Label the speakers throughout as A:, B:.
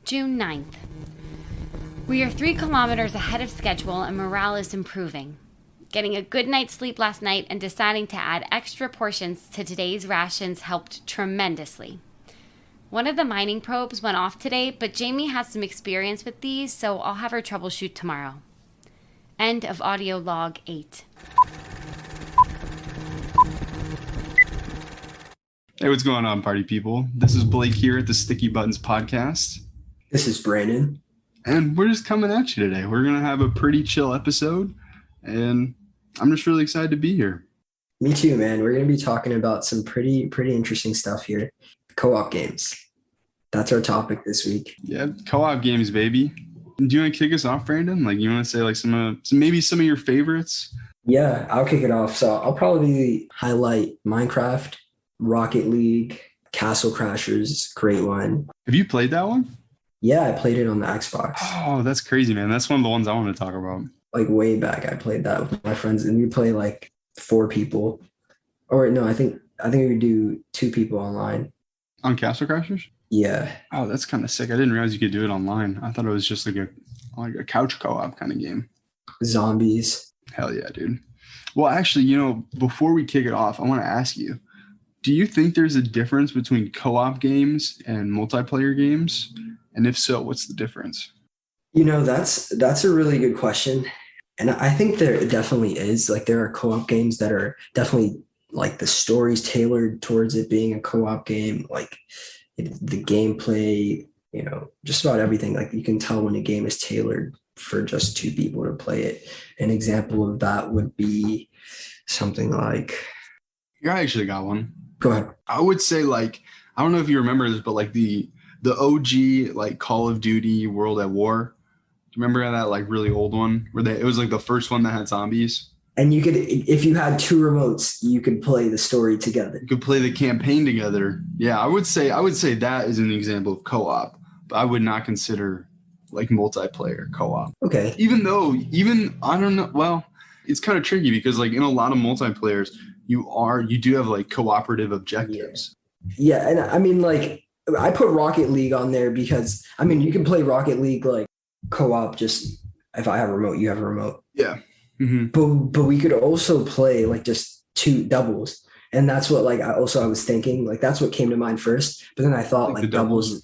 A: June 9th. We are 3 kilometers ahead of schedule and morale is improving. Getting a good night's sleep last night and deciding to add extra portions to today's rations helped tremendously. One of the mining probes went off today, but Jamie has some experience with these, so I'll have her troubleshoot tomorrow. End of audio log 8.
B: Hey, what's going on, party people? This is Blake here at the Sticky Buttons podcast.
C: This is Brandon.
B: And we're just coming at you today. We're going to have a pretty chill episode, and I'm just really excited to be here.
C: Me too, man. We're going to be talking about some pretty interesting stuff here. Co-op games. That's our topic this week.
B: Yeah, co-op games, baby. Do you want to kick us off, Brandon? Like, you want to say like maybe some of your favorites?
C: Yeah, I'll kick it off. So I'll probably highlight Minecraft, Rocket League, Castle Crashers, great one.
B: Have you played that one?
C: Yeah, I played it on the Xbox.
B: Oh, that's crazy, man. That's one of the ones I want to talk about.
C: Like way back, I played that with my friends, and we play like 4 people. Or no, I think we do 2 people online.
B: On Castle Crashers?
C: Yeah.
B: Oh, that's kind of sick. I didn't realize you could do it online. I thought it was just like a couch co-op kind of game.
C: Zombies.
B: Hell yeah, dude. Well, actually, before we kick it off, I want to ask you, do you think there's a difference between co-op games and multiplayer games? And if so, what's the difference?
C: That's a really good question. And I think there definitely is. Like, there are co-op games that are definitely like the story's tailored towards it being a co-op game. Like the gameplay, just about everything. Like, you can tell when a game is tailored for just 2 people to play it. An example of that would be something like...
B: Yeah, I actually got one.
C: Go ahead.
B: I would say, like, I don't know if you remember this, but like the OG like Call of Duty World at War. Do you remember that like really old one where it was like the first one that had zombies?
C: And you could, if you had 2 remotes, you could play the story together.
B: You could play the campaign together. Yeah, I would say that is an example of co-op, but I would not consider like multiplayer co-op.
C: Okay.
B: Even I don't know. Well, it's kind of tricky because like in a lot of multiplayers, you do have like cooperative objectives.
C: Yeah, and I mean, like, I put Rocket League on there because I mean you can play Rocket League like co-op. Just if I have a remote, you have a remote.
B: Yeah. Mm-hmm.
C: But we could also play like just 2 doubles, and that's what like I was thinking, like that's what came to mind first. But then I thought like doubles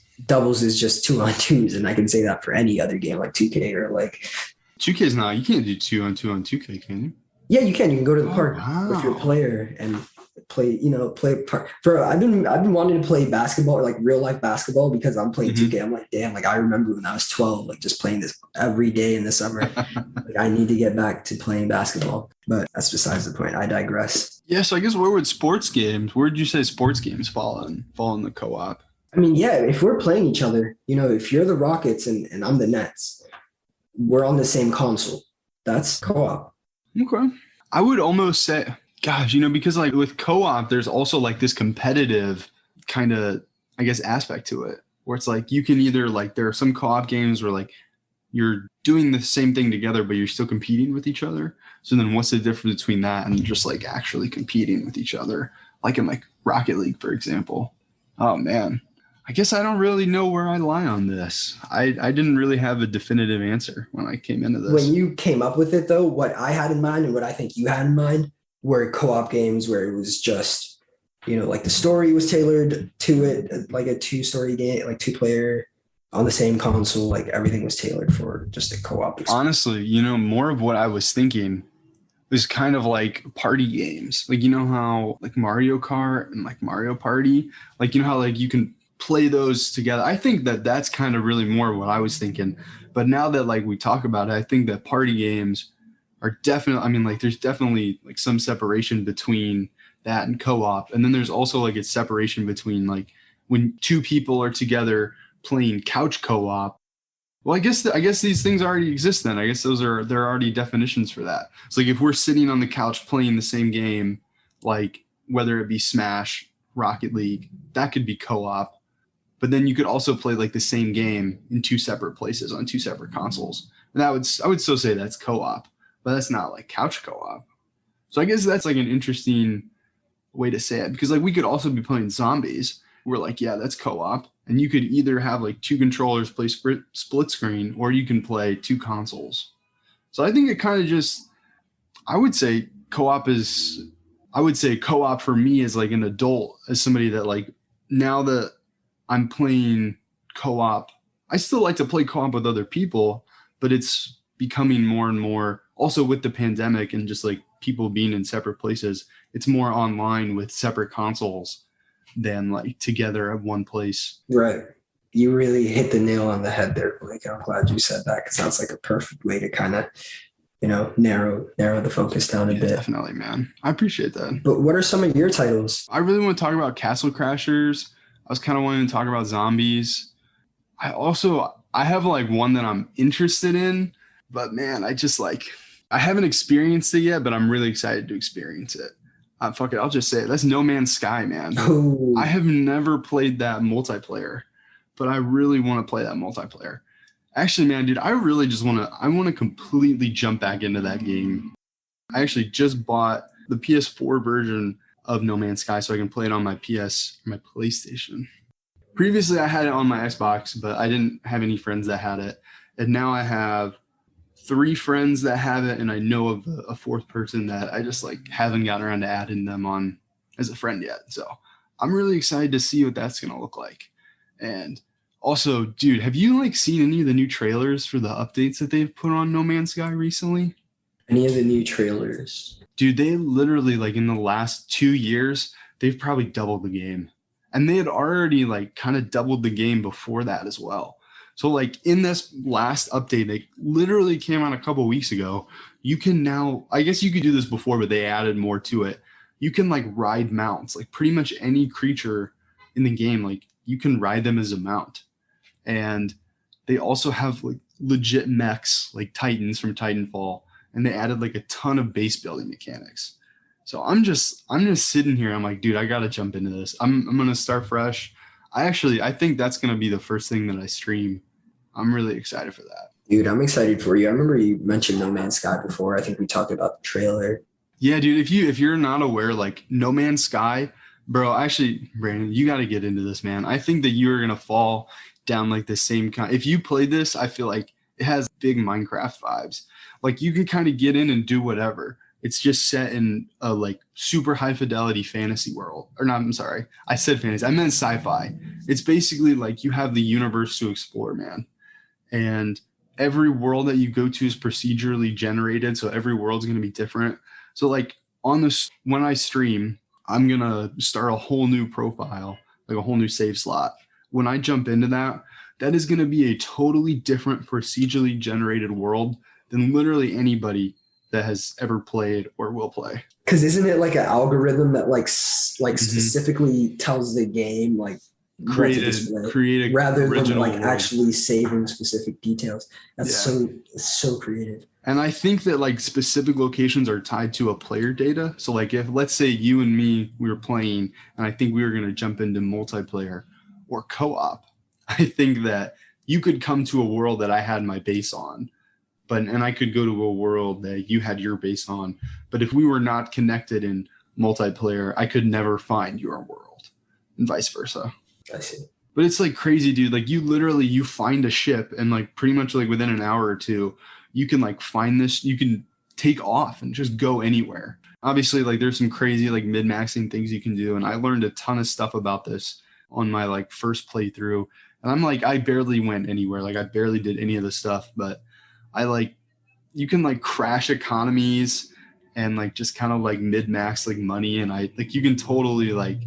C: is just 2-on-2s, and I can say that for any other game like 2K or like
B: 2K is not. You can't do 2-on-2 on 2K, can you?
C: Yeah, you can. You can go to the park with your player and play. I've been wanting to play basketball or like real life basketball because I'm playing 2K. I'm like, damn, like I remember when I was 12, like just playing this every day in the summer. Like I need to get back to playing basketball, but that's besides the point. I digress.
B: Yeah, so I guess where would you say sports games fall in the co-op?
C: I mean, yeah, if we're playing each other, if you're the Rockets and I'm the Nets, we're on the same console. That's co-op.
B: Okay. I would almost say, gosh, because like with co-op, there's also like this competitive kind of, I guess, aspect to it where it's like you can either like there are some co-op games where like you're doing the same thing together, but you're still competing with each other. So then what's the difference between that and just like actually competing with each other? Like in like Rocket League, for example. Oh, man. I guess I don't really know where I lie on this. I didn't really have a definitive answer when I came into this.
C: When you came up with it, though, what I had in mind and what I think you had in mind were co-op games where it was just, like the story was tailored to it, like a 2-story game, like 2-player on the same console, like everything was tailored for just a co-op experience.
B: Honestly, more of what I was thinking was kind of like party games. Like, how like Mario Kart and like Mario Party, like, how like you can play those together. I think that's kind of really more what I was thinking. But now that like we talk about it, I think that party games are definitely, I mean, like there's definitely like some separation between that and co-op. And then there's also like a separation between like when 2 people are together playing couch co-op. Well, I guess these things already exist then. I guess there are already definitions for that. It's like if we're sitting on the couch playing the same game, like whether it be Smash, Rocket League, that could be co-op. But then you could also play like the same game in 2 separate places on 2 separate consoles. And I would still say that's co-op, but that's not like couch co-op. So I guess that's like an interesting way to say it because like we could also be playing zombies. We're like, yeah, that's co-op. And you could either have like 2 controllers play split screen, or you can play 2 consoles. So I think it kind of just, I would say co-op for me as like an adult, as somebody that like, now that I'm playing co-op, I still like to play co-op with other people, but it's becoming more and more, also with the pandemic and just like people being in separate places, it's more online with separate consoles than like together at one place.
C: Right. You really hit the nail on the head there, Blake. I'm glad you said that, because that's like a perfect way to kind of, narrow the focus down a bit.
B: Definitely, man. I appreciate that.
C: But what are some of your titles?
B: I really want to talk about Castle Crashers. I was kind of wanting to talk about zombies. I have like one that I'm interested in, but man, I haven't experienced it yet, but I'm really excited to experience it. Fuck it, I'll just say it. That's No Man's Sky, man.
C: Oh.
B: I have never played that multiplayer, but I really want to play that multiplayer. Actually, man, dude, I really just want to completely jump back into that game. I actually just bought the PS4 version of No Man's Sky so I can play it on my PlayStation. Previously, I had it on my Xbox, but I didn't have any friends that had it. And now I have 3 friends that have it, and I know of a 4th person that I just like haven't gotten around to adding them on as a friend yet. So I'm really excited to see what that's going to look like. And also, dude, have you like seen any of the new trailers for the updates that they've put on No Man's Sky recently?
C: Any of the new trailers?
B: Dude, they literally, like in the last 2 years, they've probably doubled the game. And they had already like kind of doubled the game before that as well. So like in this last update, they literally came out a couple weeks ago. You can now, I guess you could do this before, but they added more to it. You can like ride mounts, like pretty much any creature in the game, like you can ride them as a mount. And they also have like legit mechs, like Titans from Titanfall, and they added like a ton of base building mechanics. So I'm just sitting here. I'm like, dude, I gotta jump into this. I'm gonna start fresh. I think that's gonna be the first thing that I stream. I'm really excited for that.
C: Dude, I'm excited for you. I remember you mentioned No Man's Sky before. I think we talked about the trailer.
B: Yeah, dude. If you're not aware, like No Man's Sky, bro. Actually, Brandon, you got to get into this, man. I think that you're gonna fall down like the same kind. If you play this, I feel like it has big Minecraft vibes. Like you can kind of get in and do whatever. It's just set in a like super high fidelity fantasy world. Or not, I'm sorry. I said fantasy. I meant sci-fi. It's basically like you have the universe to explore, man. And every world that you go to is procedurally generated. So every world's going to be different. So like on this, when I stream, I'm going to start a whole new profile, like a whole new save slot. When I jump into that, that is going to be a totally different procedurally generated world than literally anybody that has ever played or will play.
C: Because isn't it like an algorithm that like specifically tells the game like
B: create a
C: rather than like
B: world.
C: Actually saving specific details? That's so creative.
B: And I think that like specific locations are tied to a player data. So like if let's say you and me, we were playing and I think we were going to jump into multiplayer or co-op, I think that you could come to a world that I had my base on, and I could go to a world that you had your base on. But if we were not connected in multiplayer, I could never find your world and vice versa.
C: I see.
B: But it's like crazy, dude. Like you find a ship and like pretty much like within an hour or two, you can like find this, you can take off and just go anywhere. Obviously, like there's some crazy like min-maxing things you can do. And I learned a ton of stuff about this on my like first playthrough. And I'm like, I barely went anywhere. Like I barely did any of the stuff, but you can like crash economies and like just kind of like mid-max like money. And you can totally like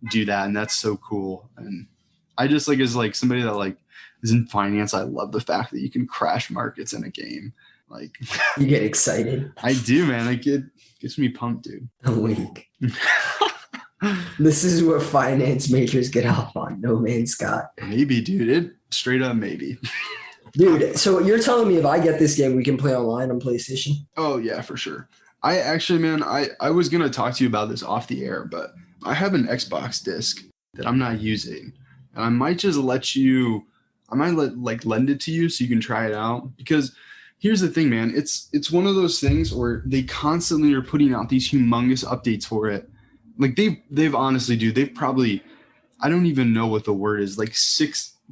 B: do that. And that's so cool. And I just like, as like somebody that like is in finance, I love the fact that you can crash markets in a game. Like
C: you get excited.
B: I do, man. Like it gets me pumped, dude.
C: A week. This is what finance majors get off on. No Man's Sky.
B: Maybe, dude. It straight up maybe.
C: Dude, so you're telling me if I get this game, we can play online on PlayStation?
B: Oh, yeah, for sure. I actually, man, I was going to talk to you about this off the air, but I have an Xbox disc that I'm not using. And I might just lend it to you so you can try it out. Because here's the thing, man. It's one of those things where they constantly are putting out these humongous updates for it. Like they've honestly, dude, they've probably, I don't even know what the word is, like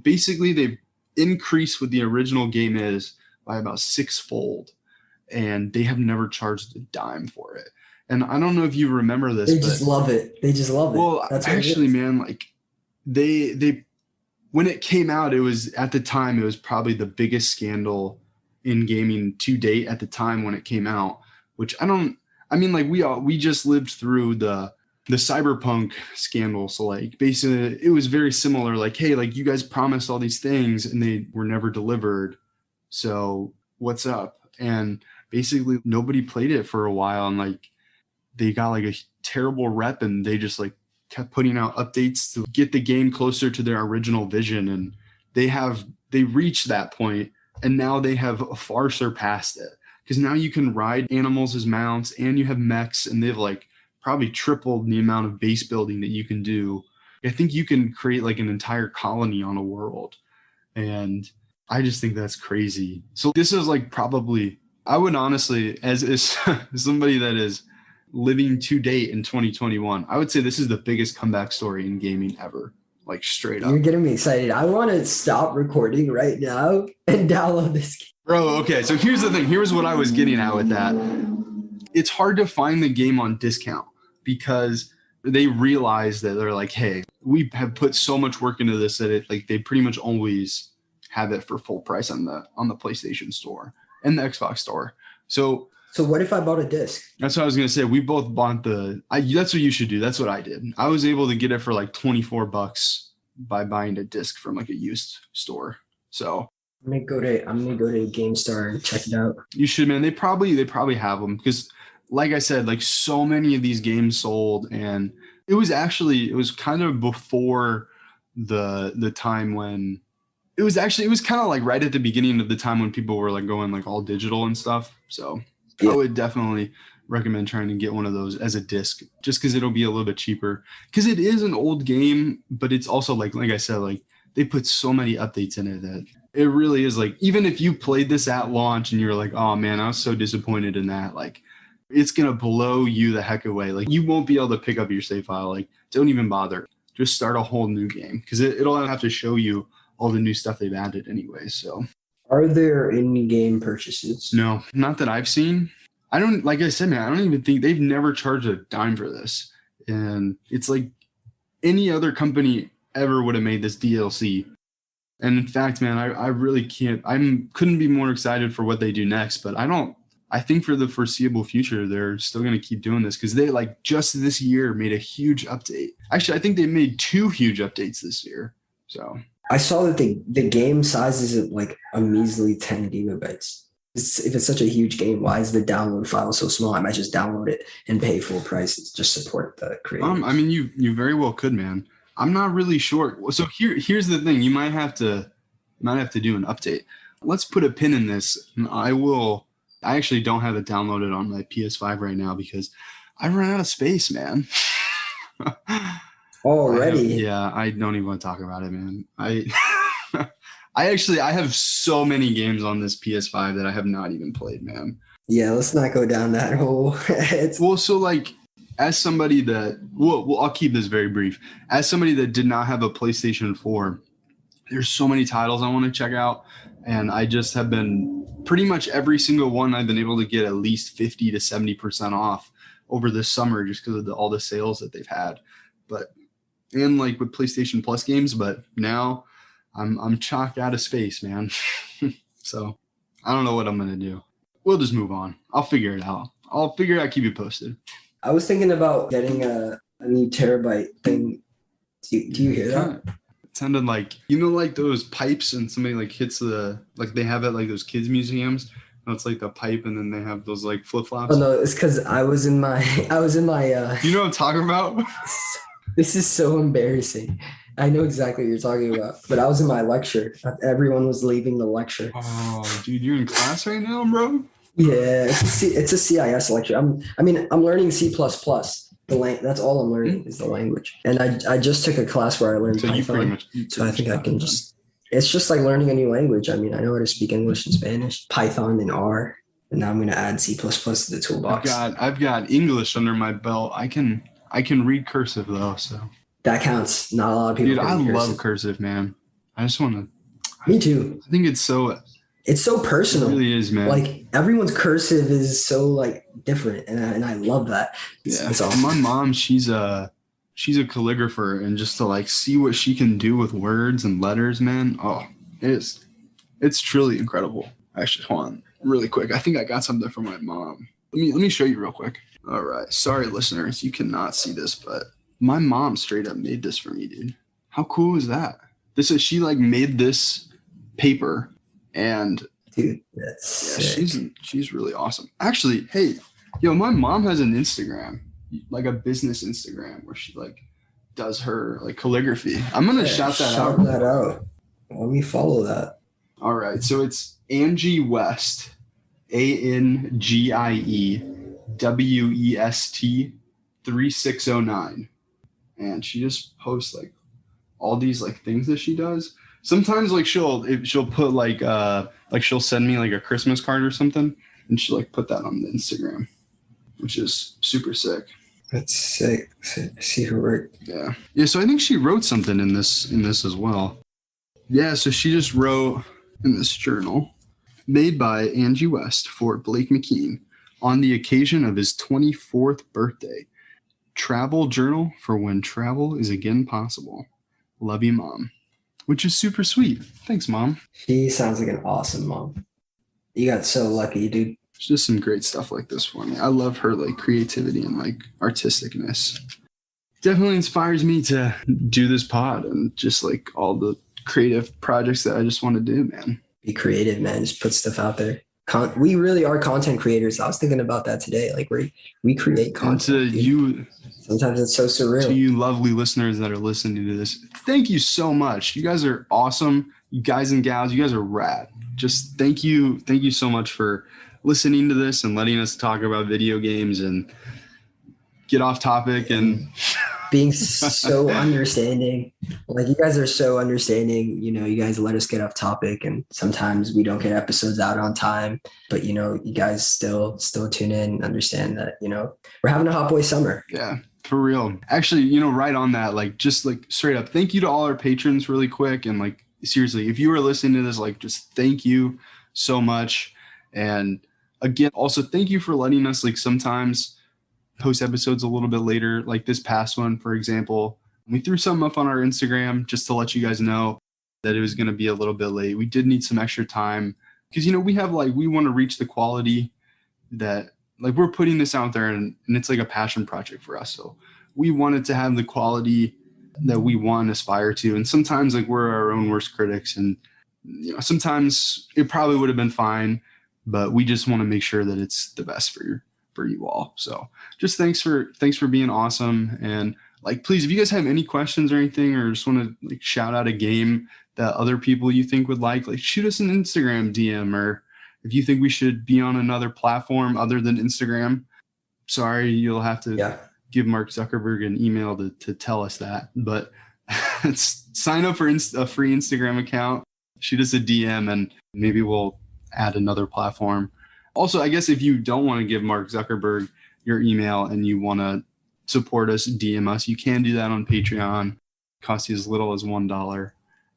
B: basically they've increased what the original game is by about sixfold, and they have never charged a dime for it. And I don't know if you remember this,
C: They just love it. They just love it.
B: Well,
C: That's
B: actually, man, like they when it came out, it was at the time, it was probably the biggest scandal in gaming to date at the time when it came out, which I mean, like we just lived through the cyberpunk scandal. So like basically it was very similar, like, hey, like you guys promised all these things and they were never delivered. So what's up? And basically nobody played it for a while, and like they got like a terrible rep, and they just like kept putting out updates to get the game closer to their original vision. And they reached that point, and now they have far surpassed it, because now you can ride animals as mounts and you have mechs, and they've like probably tripled the amount of base building that you can do. I think you can create like an entire colony on a world, and I just think that's crazy. So this is like probably, I would honestly, as somebody that is living to date in 2021, I would say this is the biggest comeback story in gaming ever. Like straight up.
C: You're getting me excited. I want to stop recording right now and download this game.
B: Bro, okay, so here's the thing. Here's what I was getting at with that. It's hard to find the game on discount, because they realize that they're like, hey, we have put so much work into this that it, like, they pretty much always have it for full price on the PlayStation Store and the Xbox Store. So
C: what if I bought a disc?
B: That's what I was going to say. We both bought that's what you should do. That's what I did. I was able to get it for like $24 by buying a disc from like a used store. So
C: I'm gonna go to GameStar and check it out.
B: You should, man. They probably have them, because like I said, like so many of these games sold, and it was kind of before the time when it was kind of like right at the beginning of the time when people were like going like all digital and stuff. So yeah. I would definitely recommend trying to get one of those as a disc, just because it'll be a little bit cheaper, because it is an old game, but it's also like I said, like they put so many updates in it that it really is like, even if you played this at launch and you're like, oh man, I was so disappointed in that, like it's going to blow you the heck away. Like you won't be able to pick up your save file. Like don't even bother. Just start a whole new game, because it'll have to show you all the new stuff they've added anyway. So
C: are there in-game purchases?
B: No, not that I've seen. I don't, like I said, man, I don't even think they've never charged a dime for this. And it's like any other company ever would have made this DLC. And in fact, man, I really couldn't be more excited for what they do next. But I think for the foreseeable future, they're still going to keep doing this, because they like just this year made a huge update. Actually, I think they made 2 huge updates this year. So
C: I saw that the game size is at like a measly 10 gigabytes. If it's such a huge game, why is the download file so small? I might just download it and pay full price to just support the creators.
B: I mean, you very well could, man. I'm not really sure. So here's the thing. You might have to do an update. Let's put a pin in this. I actually don't have it downloaded on my PS5 right now, because I've run out of space, man.
C: Already?
B: I don't even want to talk about it, man. I have so many games on this PS5 that I have not even played, man.
C: Yeah, let's not go down that hole.
B: Well, so like, as somebody that, I'll keep this very brief. As somebody that did not have a PlayStation 4, there's so many titles I want to check out. And I just have been, pretty much every single one I've been able to get at least 50 to 70% off over this summer, just because of all the sales that they've had. And like with PlayStation Plus games, but now I'm chocked out of space, man. So I don't know what I'm going to do. We'll just move on. I'll figure it out. Keep you posted.
C: I was thinking about getting a new terabyte thing. Do you hear that?
B: It sounded like, like those pipes, and somebody like hits like they have it like those kids museums. And it's like the pipe, and then they have those like flip-flops.
C: Oh no, it's because I was in my
B: You know what I'm talking about?
C: This is so embarrassing. I know exactly what you're talking about, but I was in my lecture. Everyone was leaving the lecture.
B: Oh, dude, you're in class right now, bro?
C: Yeah, it's a CIS lecture. I'm learning C++. That's all I'm learning is the language. And I just took a class where I learned Python. So I think I can it's just like learning a new language. I mean, I know how to speak English and Spanish, Python and R, and now I'm going to add C++ to the toolbox.
B: I've got English under my belt. I can read cursive though, so.
C: That counts. Not a lot of people.
B: Dude, I
C: can read
B: love cursive, man. I just want to.
C: Me too.
B: I think it's so.
C: It's so personal.
B: It really is, man.
C: Like everyone's cursive is so like different, and I love that. It's awesome.
B: My mom, she's a calligrapher, and just to like see what she can do with words and letters, man. Oh, it's truly incredible. Actually, hold on, really quick. I think I got something from my mom. Let me show you real quick. All right, sorry listeners, you cannot see this, but my mom straight up made this for me, dude. How cool is that? She like made this paper, and
C: dude, that's sick.
B: She's really awesome. Actually, hey, yo, my mom has an Instagram, like a business Instagram, where she like does her like calligraphy. I'm gonna shout that out.
C: Let me follow that.
B: All right, so it's Angie West, ANGIEWEST 3609, and she just posts like all these like things that she does. Sometimes like she'll put like she'll send me like a Christmas card or something, and she'll like put that on the Instagram, which is super sick.
C: That's sick. See her work.
B: Yeah. So I think she wrote something in this as well. Yeah. So she just wrote in this journal, made by Angie West for Blake McKean on the occasion of his 24th birthday. Travel journal for when travel is again possible. Love you, Mom. Which is super sweet. Thanks, Mom.
C: She sounds like an awesome mom. You got so lucky, dude.
B: It's just some great stuff like this for me. I love her like creativity and like artisticness. Definitely inspires me to do this pod and just like all the creative projects that I just want to do, man.
C: Be creative, man. Just put stuff out there. We really are content creators. I was thinking about that today. Like we create content.
B: And to you,
C: sometimes it's so surreal.
B: To you lovely listeners that are listening to this, thank you so much. You guys are awesome. You guys and gals, you guys are rad. Just thank you so much for listening to this and letting us talk about video games and get off topic and
C: being so understanding. Like you guys are so understanding. You know, you guys let us get off topic, and sometimes we don't get episodes out on time, but you know, you guys still tune in and understand that, you know, we're having a hot boy summer.
B: Yeah, for real. Actually, you know, right on that, like just like straight up, thank you to all our patrons really quick. And like, seriously, if you were listening to this, like just thank you so much. And again, also thank you for letting us like sometimes post episodes a little bit later, like this past one, for example. We threw something up on our Instagram just to let you guys know that it was going to be a little bit late. We did need some extra time because, you know, we want to reach the quality that like we're putting this out there and it's like a passion project for us. So we wanted to have the quality that we want and aspire to. And sometimes like we're our own worst critics, and, you know, sometimes it probably would have been fine, but we just want to make sure that it's the best for you all. So just thanks for being awesome. And like, please, if you guys have any questions or anything, or just want to like shout out a game that other people you think would like shoot us an Instagram DM, or if you think we should be on another platform other than Instagram, sorry, you'll have to give Mark Zuckerberg an email to tell us that, but sign up for a free Instagram account, shoot us a DM, and maybe we'll add another platform. Also, I guess if you don't want to give Mark Zuckerberg your email and you want to support us, DM us, you can do that on Patreon. It costs you as little as $1.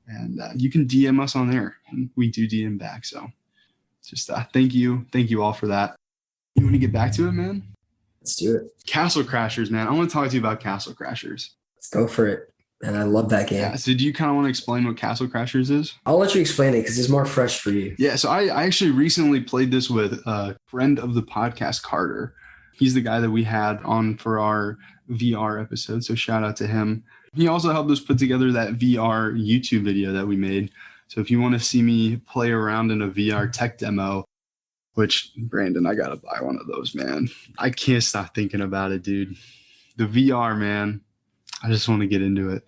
B: And you can DM us on there. And we do DM back. So just thank you. Thank you all for that. You want to get back to it, man?
C: Let's do it.
B: Castle Crashers, man. I want to talk to you about Castle Crashers.
C: Let's go for it. And I love that game.
B: Yeah, so do you kind of want to explain what Castle Crashers is?
C: I'll let you explain it because it's more fresh for you.
B: Yeah, so I actually recently played this with a friend of the podcast, Carter. He's the guy that we had on for our VR episode, so shout out to him. He also helped us put together that VR YouTube video that we made. So if you want to see me play around in a VR tech demo, which, Brandon, I got to buy one of those, man. I can't stop thinking about it, dude. The VR, man. I just want to get into it.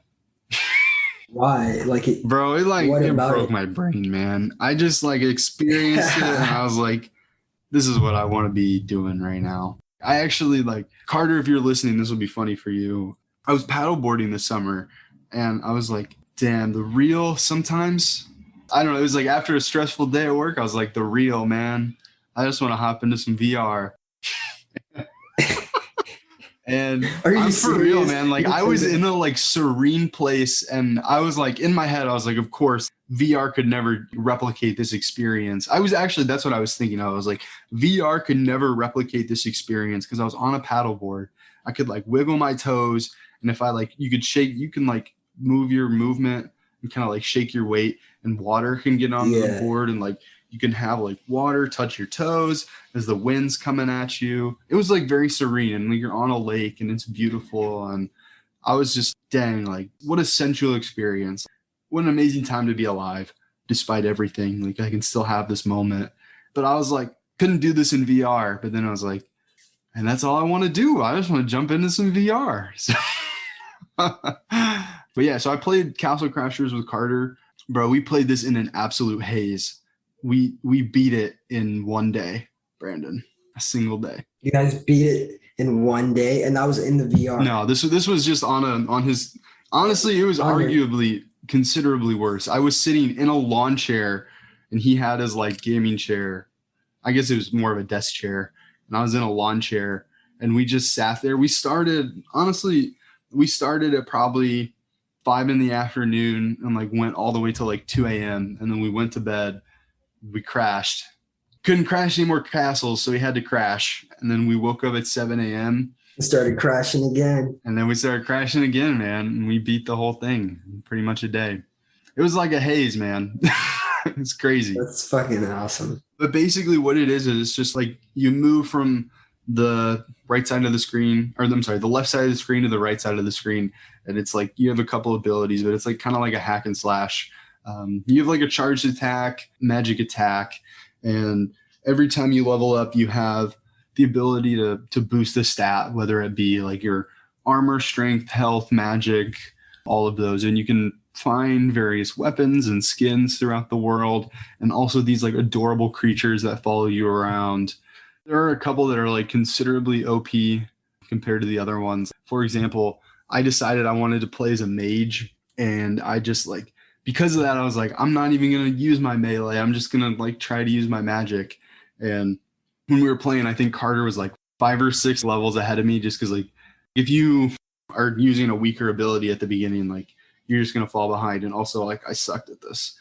C: Why? Like it,
B: bro, it broke my brain, man. I just like experienced it and I was like, this is what I want to be doing right now. I actually like, Carter, if you're listening, this will be funny for you. I was paddleboarding this summer and I was like, damn, the real sometimes, I don't know. It was like after a stressful day at work, I was like, the real, man. I just want to hop into some VR. And
C: Are you
B: I'm for real,
C: serious?
B: man. Like
C: You
B: I was
C: played it?
B: in a like serene place, and I was like in my head, I was like, of course, VR could never replicate this experience. I was actually, that's what I was thinking. I was like, VR could never replicate this experience because I was on a paddleboard. I could like wiggle my toes, and if I like, you could shake, you can like move your movement and kind of like shake your weight, and water can get onto the
C: Yeah.
B: board, and like you can have like water touch your toes as the wind's coming at you. It was like very serene, and like, you're on a lake and it's beautiful. And I was just, dang, like what a sensual experience. What an amazing time to be alive despite everything. Like I can still have this moment. But I was like, couldn't do this in VR. But then I was like, and that's all I want to do. I just want to jump into some VR. So, but yeah, so I played Castle Crashers with Carter. Bro, we played this in an absolute haze. We beat it in one day, Brandon. A single day.
C: You guys beat it in one day, and that was in the VR.
B: No, this was just on his. Honestly, it was arguably considerably worse. I was sitting in a lawn chair, and he had his like gaming chair. I guess it was more of a desk chair, and I was in a lawn chair, and we just sat there. We started at probably 5 p.m. and like went all the way till like 2 a.m. and then we went to bed. We crashed. Couldn't crash any more castles, so we had to crash. And then we woke up at 7 a.m.
C: It started crashing again.
B: And then we started crashing again, man. And we beat the whole thing in pretty much a day. It was like a haze, man. It's crazy.
C: That's fucking awesome.
B: But basically what it is it's just like you move from the right side of the screen, or I'm sorry, the left side of the screen to the right side of the screen. And it's like you have a couple abilities, but it's like kind of like a hack and slash. You have like a charged attack, magic attack, and every time you level up, you have the ability to boost the stat, whether it be like your armor, strength, health, magic, all of those. And you can find various weapons and skins throughout the world, and also these like adorable creatures that follow you around. There are a couple that are like considerably OP compared to the other ones. For example, I decided I wanted to play as a mage, and I just like, because of that, I was like, I'm not even going to use my melee. I'm just going to like try to use my magic. And when we were playing, I think Carter was like 5 or 6 levels ahead of me, just because like if you are using a weaker ability at the beginning, like you're just going to fall behind. And also like I sucked at this.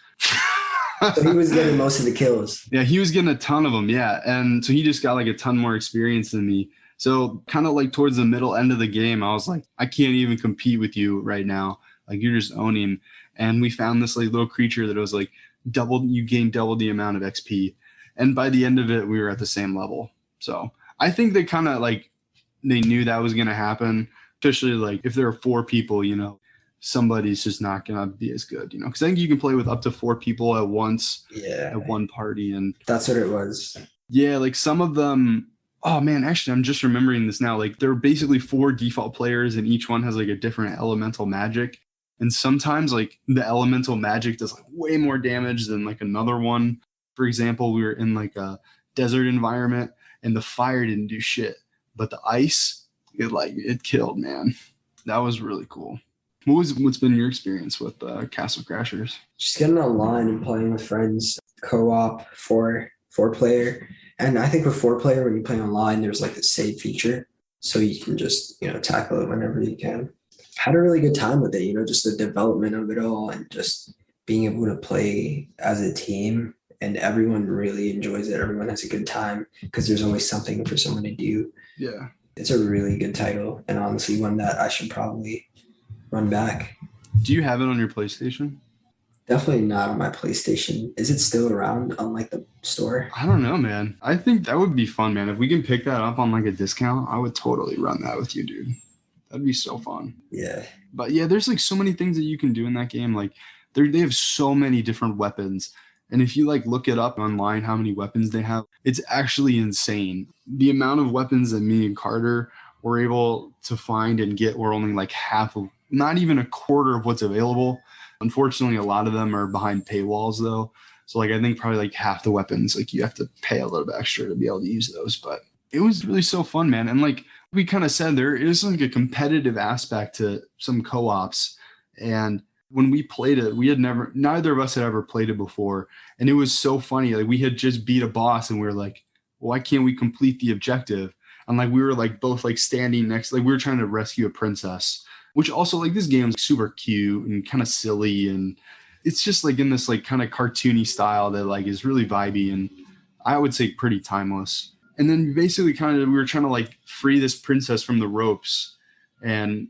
C: So he was getting most of the kills.
B: Yeah, he was getting a ton of them. Yeah. And so he just got like a ton more experience than me. So kind of like towards the middle end of the game, I was like, I can't even compete with you right now. Like you're just owning. And we found this like little creature that was like you gain double the amount of XP. And by the end of it, we were at the same level. So I think they kind of like, they knew that was going to happen, especially like if there are 4 people, you know, somebody's just not going to be as good, you know, because I think you can play with up to 4 people at once at one party. And
C: that's what it was.
B: Yeah, like some of them, oh man, actually, I'm just remembering this now. Like there are basically 4 default players, and each one has like a different elemental magic. And sometimes like the elemental magic does like way more damage than like another one. For example, we were in like a desert environment and the fire didn't do shit, but the ice, it killed, man. That was really cool. What's been your experience with Castle Crashers?
C: Just getting online and playing with friends, co-op, 4-player. And I think with 4-player, when you play online, there's like the save feature. So you can just, tackle it whenever you can. Had a really good time with it, just the development of it all and just being able to play as a team, and everyone really enjoys it. Everyone has a good time because there's always something for someone to do.
B: Yeah.
C: It's a really good title, and honestly one that I should probably run back.
B: Do you have it on your PlayStation?
C: Definitely not on my PlayStation. Is it still around on like the store?
B: I don't know, man. I think that would be fun, man. If we can pick that up on like a discount, I would totally run that with you, dude. That'd be so fun.
C: Yeah.
B: But yeah, there's like so many things that you can do in that game. Like they have so many different weapons. And if you like look it up online, how many weapons they have, it's actually insane. The amount of weapons that me and Carter were able to find and get were only like half of, not even a quarter of what's available. Unfortunately, a lot of them are behind paywalls though. So like I think probably like half the weapons, like you have to pay a little bit extra to be able to use those. But it was really so fun, man. And like we kind of said, there is like a competitive aspect to some co-ops. And when we played it, neither of us had ever played it before. And it was so funny. Like we had just beat a boss and we were like, why can't we complete the objective? And like we were like both like standing next, like we were trying to rescue a princess, which also like this game's super cute and kind of silly, and it's just like in this like kind of cartoony style that like is really vibey and I would say pretty timeless. And then basically kind of we were trying to like free this princess from the ropes, and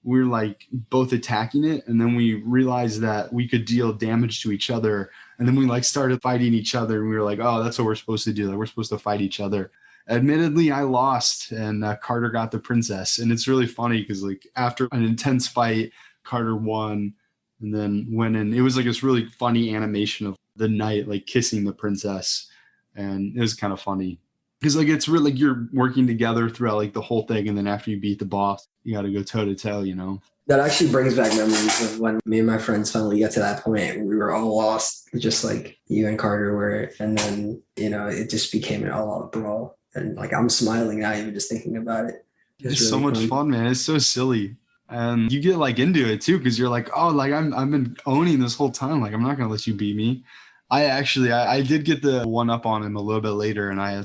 B: we were like both attacking it, and then we realized that we could deal damage to each other, and then we like started fighting each other, and we were like, oh, that's what we're supposed to do, like we're supposed to fight each other. Admittedly, I lost, and Carter got the princess, and it's really funny because like after an intense fight, Carter won, and then went in. It was like this really funny animation of the knight like kissing the princess, and it was kind of funny because like it's really like you're working together throughout like the whole thing, and then after you beat the boss, you got to go toe to toe, you know.
C: That actually brings back memories of when me and my friends finally got to that point. We were all lost, just like you and Carter were, and then it just became an all-out brawl. And like I'm smiling now, even just thinking about it.
B: It's really so much fun, man. It's so silly, and you get like into it too because you're like, oh, like I've been owning this whole time. Like I'm not gonna let you beat me. I did get the one up on him a little bit later, and I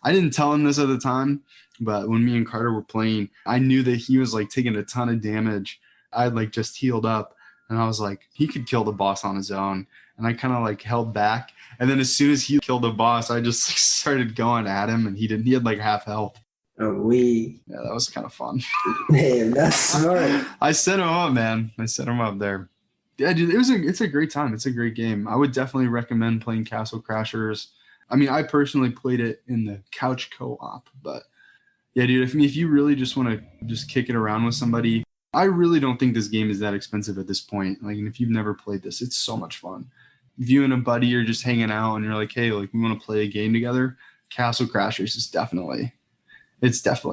B: didn't tell him this at the time, but when me and Carter were playing, I knew that he was like taking a ton of damage. I had like just healed up, and I was like, he could kill the boss on his own, and I kind of like held back. And then as soon as he killed the boss, I just like, started going at him, and he had like half health.
C: Oh,
B: yeah, that was kind of fun.
C: Man, that's smart.
B: I set him up, man. I set him up there. Yeah, dude, it's a great time. It's a great game. I would definitely recommend playing Castle Crashers. I mean, I personally played it in the couch co-op, but yeah, dude, if you really just want to just kick it around with somebody, I really don't think this game is that expensive at this point. Like, and if you've never played this, it's so much fun. If you and a buddy are just hanging out and you're like, hey, like we want to play a game together, Castle Crashers is definitely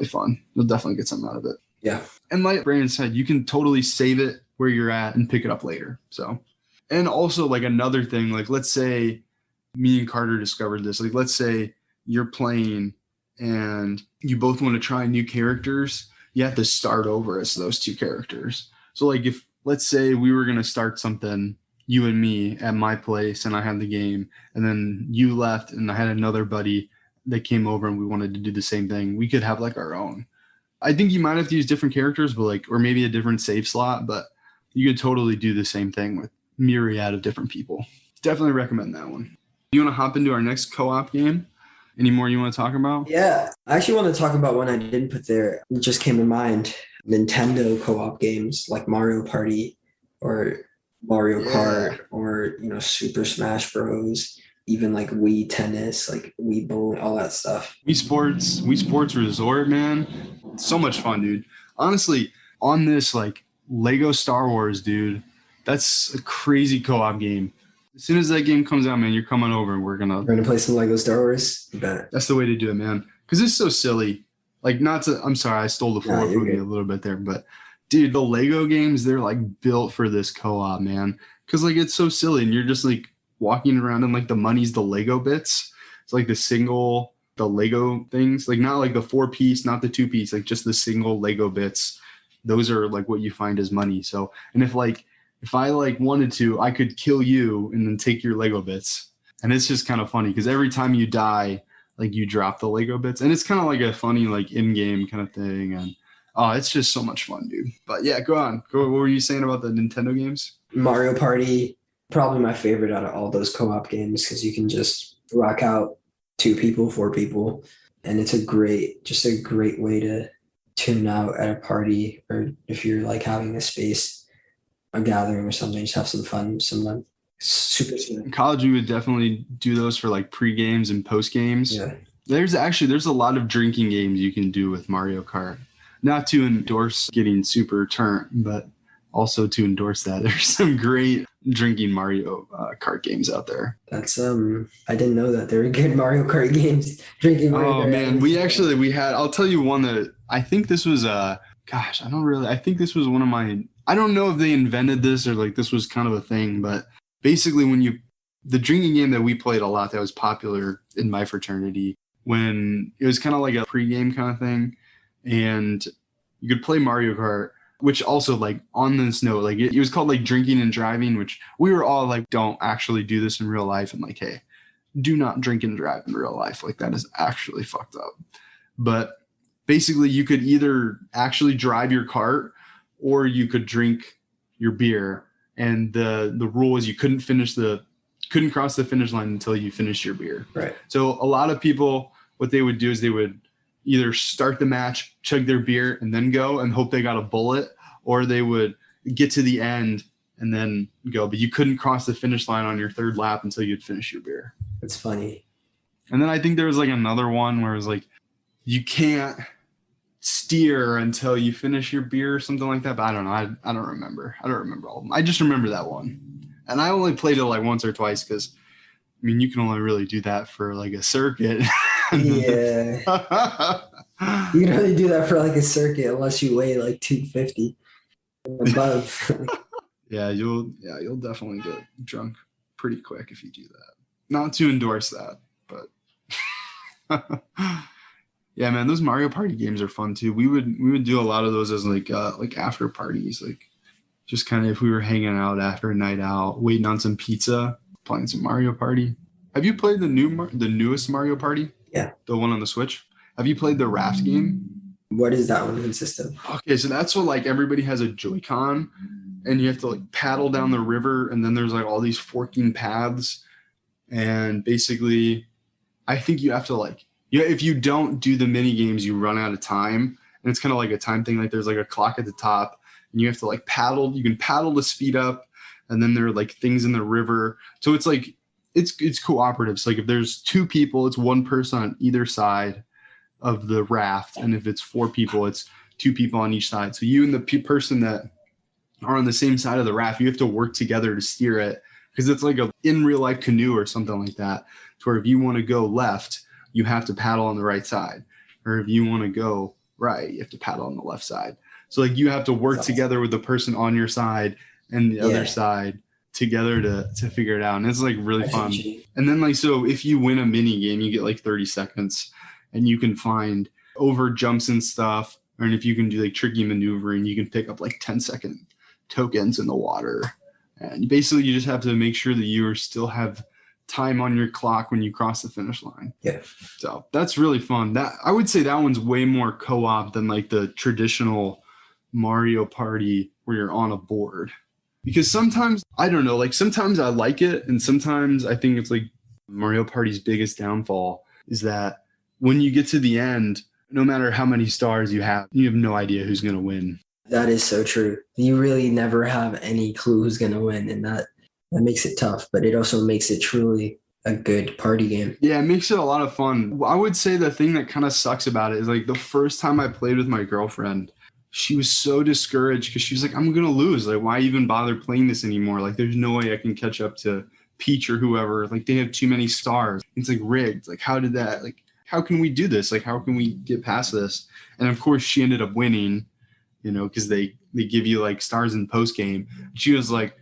B: fun. You'll definitely get something out of it.
C: Yeah.
B: And like Brandon said, you can totally save it where you're at and pick it up later. So, and also like another thing, like let's say me and Carter discovered this. Like let's say you're playing and you both want to try new characters. You have to start over as those two characters. So like if let's say we were going to start something, you and me at my place, and I had the game, and then you left and I had another buddy that came over and we wanted to do the same thing, we could have like our own. I think you might have to use different characters, but like, or maybe a different save slot, but you could totally do the same thing with myriad of different people. Definitely recommend that one. You want to hop into our next co-op game? Any more you want to talk about?
C: Yeah, I actually want to talk about one I didn't put there. It just came to mind. Nintendo co-op games like Mario Party or Mario Kart or, Super Smash Bros. Even like Wii Tennis, like Wii Bowl, all that stuff.
B: Wii Sports Resort, man. So much fun, dude. Honestly, on this like Lego Star Wars, dude, that's a crazy co-op game. As soon as that game comes out, man, you're coming over and we're gonna
C: play some Lego Star Wars. You bet.
B: That's the way to do it, man. Because it's so silly. Like, I'm sorry, I stole the floor from you a little bit there, but dude, the Lego games, they're like built for this co-op, man. Because like it's so silly, and you're just like walking around and like the money's the Lego bits. It's like the Lego things, like not like the 4-piece, not the 2-piece, like just the single Lego bits. Those are like what you find as money. So, and if I like wanted to, I could kill you and then take your Lego bits. And it's just kind of funny because every time you die, like you drop the Lego bits, and it's kind of like a funny like in-game kind of thing. And it's just so much fun, dude. But yeah, go on. What were you saying about the Nintendo games?
C: Mario Party, probably my favorite out of all those co-op games because you can just rock out 2 people, 4 people, and it's a great way to tune out at a party, or if you're like having a gathering or something, just have some fun, some super fun.
B: In college, we would definitely do those for like pre-games and post-games.
C: Yeah.
B: There's a lot of drinking games you can do with Mario Kart. Not to endorse getting super turnt, but also to endorse that. There's some great drinking Mario Kart games out there.
C: That's I didn't know that there were good Mario Kart games. Drinking Mario Kart.
B: Oh man, we had. I'll tell you one that I think this was I think this was one of my. I don't know if they invented this or like this was kind of a thing, but basically the drinking game that we played a lot that was popular in my fraternity, when it was kind of like a pregame kind of thing, and you could play Mario Kart, which also like on this note, like it was called like drinking and driving, which we were all like, don't actually do this in real life. And like, hey, do not drink and drive in real life. Like that is actually fucked up. But basically you could either actually drive your cart or you could drink your beer. And the rule is you couldn't cross the finish line until you finished your beer.
C: Right.
B: So a lot of people, what they would do is they would either start the match, chug their beer, and then go and hope they got a bullet, or they would get to the end and then go. But you couldn't cross the finish line on your third lap until you'd finish your beer.
C: That's funny.
B: And then I think there was like another one where it was like, you can't steer until you finish your beer or something like that. But I don't know. I don't remember. I don't remember all of them. I just remember that one. And I only played it like once or twice because, I mean, you can only really do that for like a circuit.
C: Yeah. You can only do that for like a circuit unless you weigh like 250 and above.
B: Yeah, you'll definitely get drunk pretty quick if you do that. Not to endorse that, but yeah, man, those Mario Party games are fun too. We would do a lot of those as like after parties, like just kind of if we were hanging out after a night out, waiting on some pizza, playing some Mario Party. Have you played the newest Mario Party?
C: Yeah.
B: The one on the Switch? Have you played the raft game?
C: What does that one consist of?
B: Okay, so that's what like everybody has a Joy-Con and you have to like paddle down the river and then there's like all these forking paths and basically I think you have to like if you don't do the mini games you run out of time and it's kind of like a time thing, like there's like a clock at the top and you have to like paddle, you can paddle to speed up and then there are like things in the river. So it's like it's cooperative. So like if there's two people, it's one person on either side of the raft, and if it's four people, it's two people on each side. So you and the person that are on the same side of the raft, you have to work together to steer it because it's like a in real life canoe or something like that. To where if you want to go left, you have to paddle on the right side, or if you want to go right, you have to paddle on the left side. So like you have to work together with the person on your side and the other side together to figure it out, and it's like really fun. And then like so if you win a mini game, you get like 30 seconds. And you can find over jumps and stuff. And if you can do like tricky maneuvering, you can pick up like 10-second tokens in the water. And basically you just have to make sure that you still have time on your clock when you cross the finish line.
C: Yeah.
B: So that's really fun. That I would say that one's way more co-op than like the traditional Mario Party where you're on a board. Because sometimes, I don't know, like sometimes I like it. And sometimes I think it's like Mario Party's biggest downfall is that when you get to the end, no matter how many stars you have no idea who's going to win.
C: That is so true. You really never have any clue who's going to win, and that makes it tough, but it also makes it truly a good party game.
B: Yeah, it makes it a lot of fun. I would say the thing that kind of sucks about it is like the first time I played with my girlfriend, she was so discouraged because she was like, I'm going to lose. Like, why even bother playing this anymore? Like, there's no way I can catch up to Peach or whoever. Like, they have too many stars. It's like rigged. Like, how did that, like, how can we do this? Like, how can we get past this? And of course she ended up winning, because they give you like stars in post game. She was like,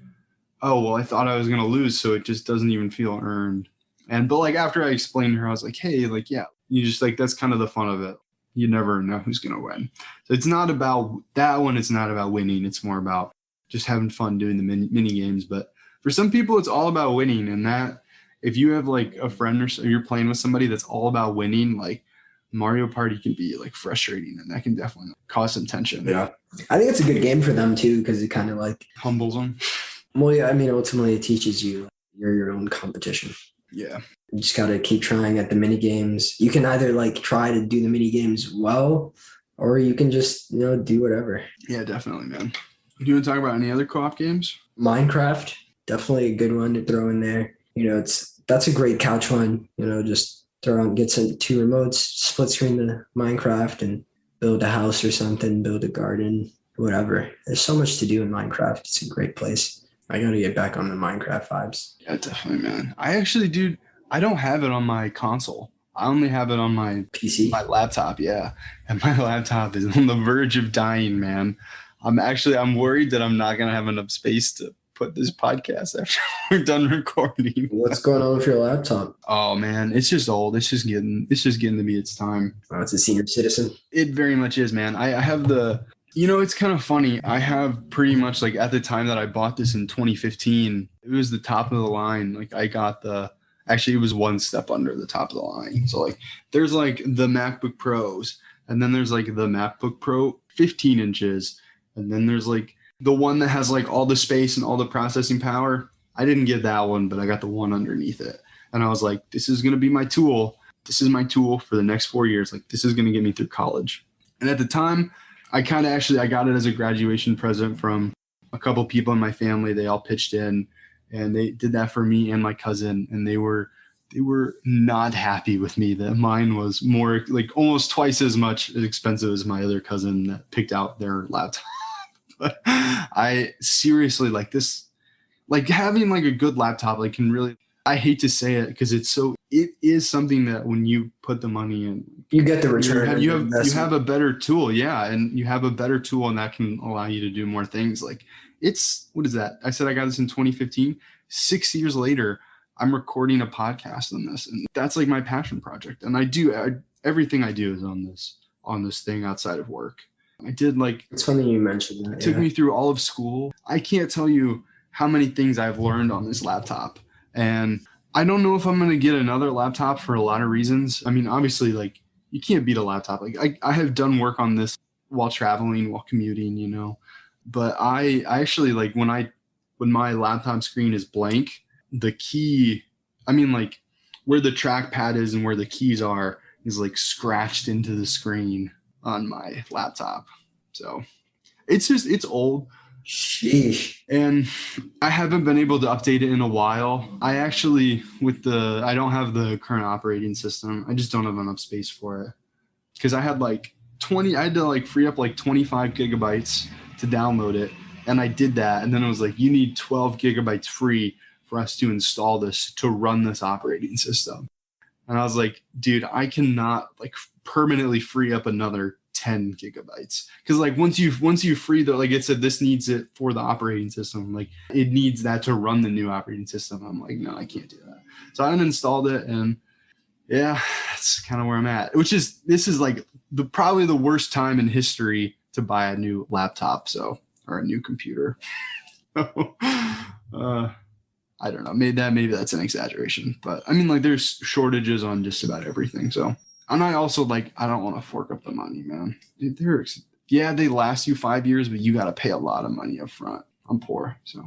B: oh, well, I thought I was going to lose. So it just doesn't even feel earned. But like, after I explained to her, I was like, hey, like, yeah, you just like, that's kind of the fun of it. You never know who's going to win. So it's not about that one. It's not about winning. It's more about just having fun doing the mini games. But for some people, it's all about winning. And that, if you have like a friend or you're playing with somebody that's all about winning, like Mario Party can be like frustrating, and that can definitely cause some tension.
C: Yeah. I think it's a good game for them too, because it kind of like
B: humbles them.
C: Well, yeah, I mean, ultimately it teaches you you're your own competition.
B: Yeah.
C: You just got to keep trying at the mini games. You can either like try to do the mini games well, or you can just, do whatever.
B: Yeah, definitely, man. Do you want to talk about any other co-op games?
C: Minecraft, definitely a good one to throw in there. That's a great couch one. Just throw on, get some 2 remotes, split screen the Minecraft, and build a house or something, build a garden, whatever. There's so much to do in Minecraft. It's a great place. I got to get back on the Minecraft vibes.
B: Yeah, definitely, man. I actually, dude, I don't have it on my console. I only have it on my
C: PC,
B: my laptop. Yeah, and my laptop is on the verge of dying, man. I'm worried that I'm not gonna have enough space to put this podcast after we're done recording.
C: What's going on with your laptop?
B: Oh man, it's just old. It's just getting to be its time.
C: Oh, it's a senior citizen.
B: It very much is, man. I have the, it's kind of funny. I have pretty much like at the time that I bought this in 2015, it was the top of the line. Like I got actually it was one step under the top of the line. So like there's like the MacBook Pros, And then there's like the MacBook Pro 15 inches. And then there's like the one that has like all the space and all the processing power. I didn't get that one, but I got the one underneath it. And I was like, this is going to be my tool. This is my tool for the next 4 years. Like, this is going to get me through college. And at the time, I got it as a graduation present from a couple people in my family. They all pitched in, and they did that for me and my cousin. And they were not happy with me that mine was more, like, almost twice as much expensive as my other cousin that picked out their laptop. But I seriously, like, this, like, having like a good laptop, like, can really, I hate to say it because it is something that when you put the money in,
C: you get the return.
B: You have a better tool. Yeah. And you have a better tool, and that can allow you to do more things. Like, what is that? I said I got this in 2015. 6 years later, I'm recording a podcast on this, and that's like my passion project. And everything I do is on this thing outside of work. I did, like,
C: it's funny you mentioned that.
B: It took me through all of school. I can't tell you how many things I've learned on this laptop. And I don't know if I'm going to get another laptop for a lot of reasons. I mean, obviously, like, you can't beat a laptop. Like, I have done work on this while traveling, while commuting, you know. But I actually, like, when my laptop screen is blank, the key, I mean, like, where the trackpad is and where the keys are is, like, scratched into the screen on my laptop. So it's old.
C: Sheesh.
B: And I haven't been able to update it in a while. I actually, I don't have the current operating system. I just don't have enough space for it. Because I had to free up like 25 gigabytes to download it. And I did that. And then it was like, you need 12 gigabytes free for us to install this to run this operating system. And I was like, dude, I cannot, like, permanently free up another 10 gigabytes. Because, like, once you free the, like it said, this needs it for the operating system. Like, it needs that to run the new operating system. I'm like, no, I can't do that. So I uninstalled it, and yeah, that's kind of where I'm at. This is like probably the worst time in history to buy a new laptop, or a new computer. I don't know. Maybe that's an exaggeration, but I mean, like, there's shortages on just about everything. So, and I also, like, I don't want to fork up the money, man. Dude, they last you 5 years, but you got to pay a lot of money up front. I'm poor, so.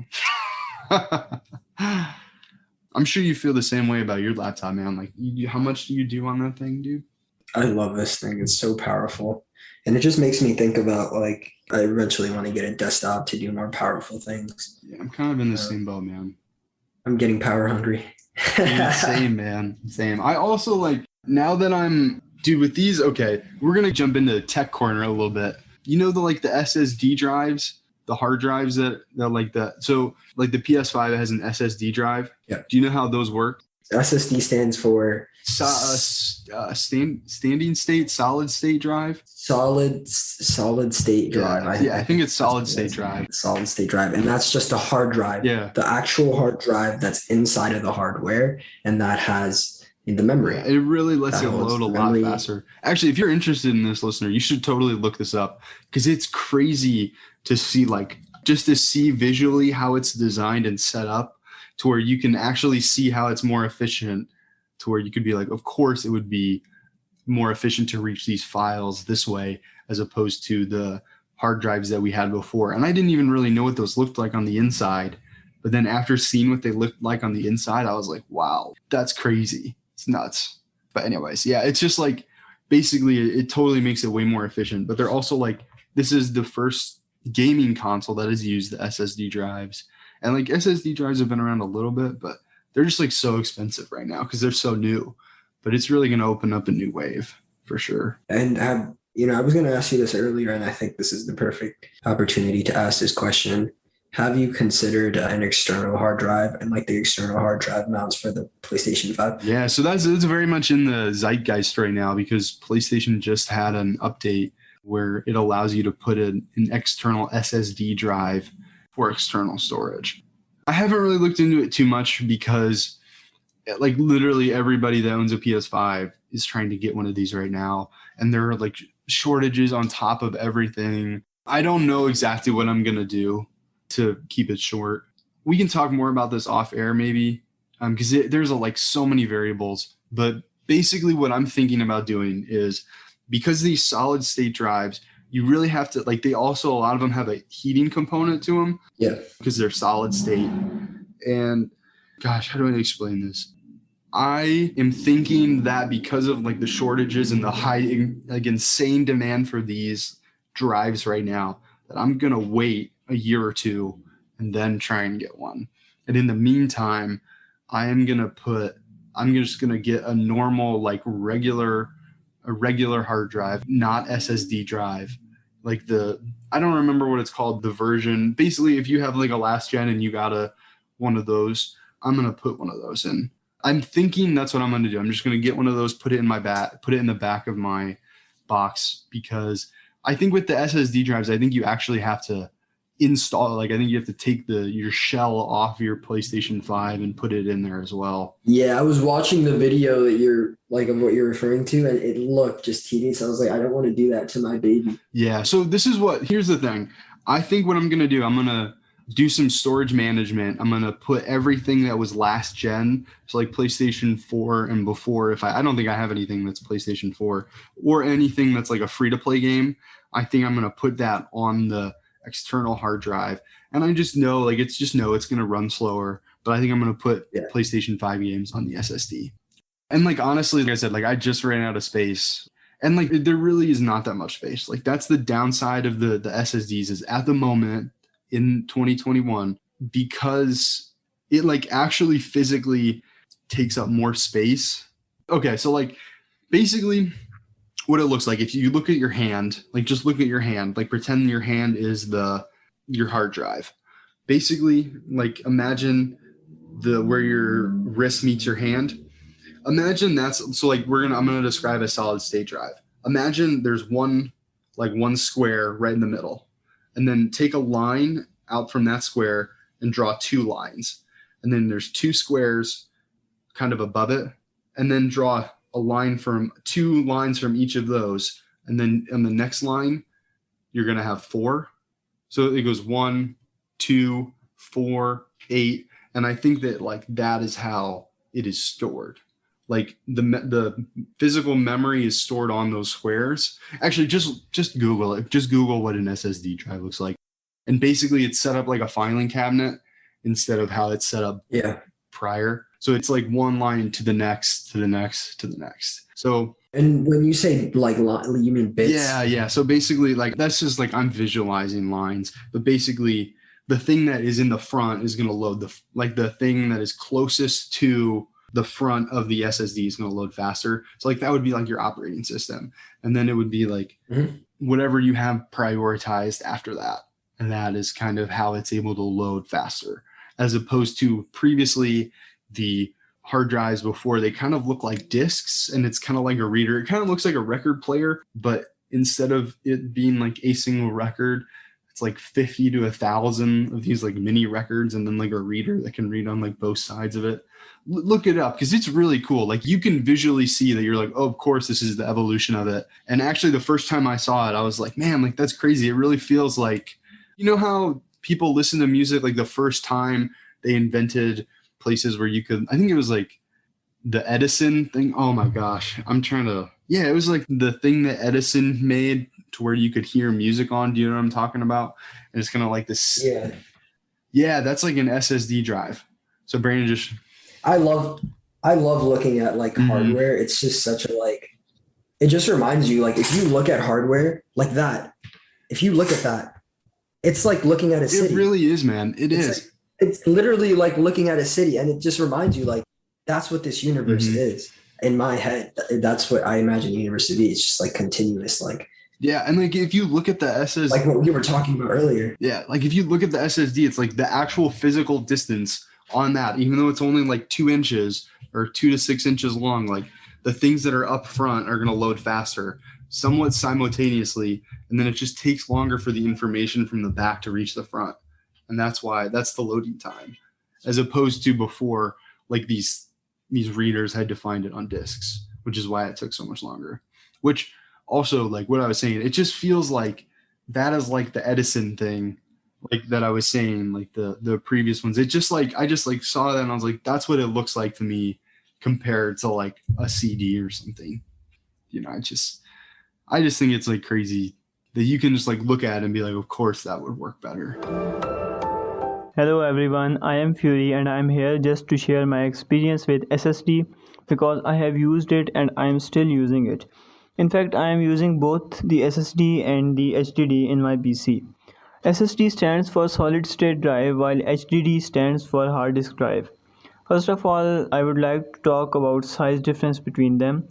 B: I'm sure you feel the same way about your laptop, man. Like, how much do you do on that thing, dude?
C: I love this thing. It's so powerful. And it just makes me think about, like, I eventually want to get a desktop to do more powerful things.
B: Yeah, I'm kind of in the same boat, man.
C: I'm getting power hungry.
B: Same, man. Same. I also, like, now that with these, okay, we're going to jump into tech corner a little bit. You know, the SSD drives, the hard drives that like that. So, like, the PS5 has an SSD drive.
C: Yeah.
B: Do you know how those work?
C: SSD stands for
B: standing state, solid state drive.
C: Solid state drive.
B: I think it's solid state drive.
C: Solid state drive, and that's just a hard drive.
B: Yeah.
C: The actual hard drive that's inside of the hardware, and that has the memory.
B: Yeah, it really lets it load a lot faster. Actually, if you're interested in this, listener, you should totally look this up, because it's crazy to see, like, just to see visually how it's designed and set up to where you can actually see how it's more efficient, to where you could be like, of course it would be more efficient to reach these files this way as opposed to the hard drives that we had before. And I didn't even really know what those looked like on the inside. But then after seeing what they looked like on the inside, I was like, wow, that's crazy. It's nuts. But anyways, yeah, it's just like, basically it totally makes it way more efficient. But they're also like, this is the first gaming console that has used the SSD drives. And, like, SSD drives have been around a little bit, but they're just, like, so expensive right now because they're so new. But it's really going to open up a new wave for sure.
C: And I was going to ask you this earlier, and I think this is the perfect opportunity to ask this question. Have you considered an external hard drive and, like, the external hard drive mounts for the PlayStation 5?
B: Yeah, so it's very much in the zeitgeist right now because PlayStation just had an update where it allows you to put an external SSD drive for external storage. I haven't really looked into it too much because, like, literally everybody that owns a PS5 is trying to get one of these right now. And there are, like, shortages on top of everything. I don't know exactly what I'm going to do to keep it short. We can talk more about this off air maybe because there's so many variables. But basically what I'm thinking about doing is, because these solid state drives, you really have to, like, they also, a lot of them have a heating component to them.
C: Yeah.
B: Because they're solid state. And gosh, how do I explain this? I am thinking that because of like the shortages and the high, like insane demand for these drives right now, that I'm going to wait a year or two and then try and get one. And in the meantime, I'm just going to get a normal, like a regular hard drive, not SSD drive. Like I don't remember what it's called, the version. Basically, if you have like a last gen and you got one of those, I'm going to put one of those in. I'm thinking that's what I'm going to do. I'm just going to get one of those, put it in the back of my box, because I think with the SSD drives, I think you actually have to install, like, I think you have to take your shell off your PlayStation 5 and put it in there as well.
C: Yeah, I was watching the video that you're like of what you're referring to, and it looked just tedious. I was like, I don't want to do that to my baby.
B: Yeah. So here's the thing. I think what I'm going to do, I'm going to do some storage management. I'm going to put everything that was last gen, so like PlayStation 4 and before. I don't think I have anything that's PlayStation 4 or anything that's like a free to play game. I think I'm going to put that on the external hard drive. And I just know, it's going to run slower, but I think I'm going to put PlayStation 5 games on the SSD. And like, honestly, like I said, like I just ran out of space, and like there really is not that much space. Like that's the downside of the SSDs is at the moment in 2021, because it like actually physically takes up more space. Okay. So like basically what it looks like, if you look at your hand, like just look at your hand, like pretend your hand is your hard drive. Basically, like imagine where your wrist meets your hand. Imagine so like I'm gonna describe a solid state drive. Imagine there's one square right in the middle, and then take a line out from that square and draw two lines, and then there's two squares kind of above it, and then draw a line two lines from each of those, and then on the next line you're gonna have 4. So it goes 1, 2, 4, 8, and I think that like that is how it is stored. Like the physical memory is stored on those squares. Actually, just Google it. Just Google what an SSD drive looks like. And basically it's set up like a filing cabinet instead of how it's set up prior. So it's like one line to the next, to the next, to the next. So,
C: and when you say like you mean bits?
B: Yeah. So basically like that's just like I'm visualizing lines, but basically the thing that is in the front is going to load the thing that is closest to the front of the SSD is going to load faster. So like that would be like your operating system. And then it would be like whatever you have prioritized after that. And that is kind of how it's able to load faster, as opposed to previously the hard drives before, they kind of look like discs, and it's kind of like a reader. It kind of looks like a record player, but instead of it being like a single record, it's like 50 to 1,000 of these like mini records, and then like a reader that can read on like both sides of it. Look it up, because it's really cool. Like you can visually see that you're like, oh, of course, this is the evolution of it. And actually the first time I saw it, I was like, man, like that's crazy. It really feels like, you know how people listen to music, like the first time they invented places where you could, I think it was like the Edison thing. Oh my gosh. It was like the thing that Edison made to where you could hear music on. Do you know what I'm talking about? And it's kind of like this. Yeah, that's like an SSD drive. So Brandon I
C: love looking at like hardware. It's just such a it just reminds you, like if you look at hardware like that, if you look at that, it's like looking at a city.
B: It really is, man.
C: It's literally like looking at a city, and it just reminds you like that's what this universe is. In my head, that's what I imagine the universe to be. It's just like continuous, like.
B: Yeah, and like if you look at the SSD,
C: like what we were talking about earlier.
B: Yeah, like if you look at the SSD, it's like the actual physical distance on that, even though it's only like 2 inches or 2 to 6 inches long, like the things that are up front are going to load faster, somewhat simultaneously, and then it just takes longer for the information from the back to reach the front. And that's the loading time, as opposed to before, like these readers had to find it on discs, which is why it took so much longer. Which also, like what I was saying, it just feels like that is like the Edison thing, like that I was saying, like the previous ones. It just like, I just like saw that and I was like, that's what it looks like to me compared to like a CD or something. You know, I just think it's like crazy that you can just like look at it and be like, of course that would work better.
D: Hello everyone, I am Fury and I am here just to share my experience with SSD because I have used it and I am still using it. In fact, I am using both the SSD and the HDD in my PC. SSD stands for solid state drive while HDD stands for hard disk drive. First of all, I would like to talk about size difference between them.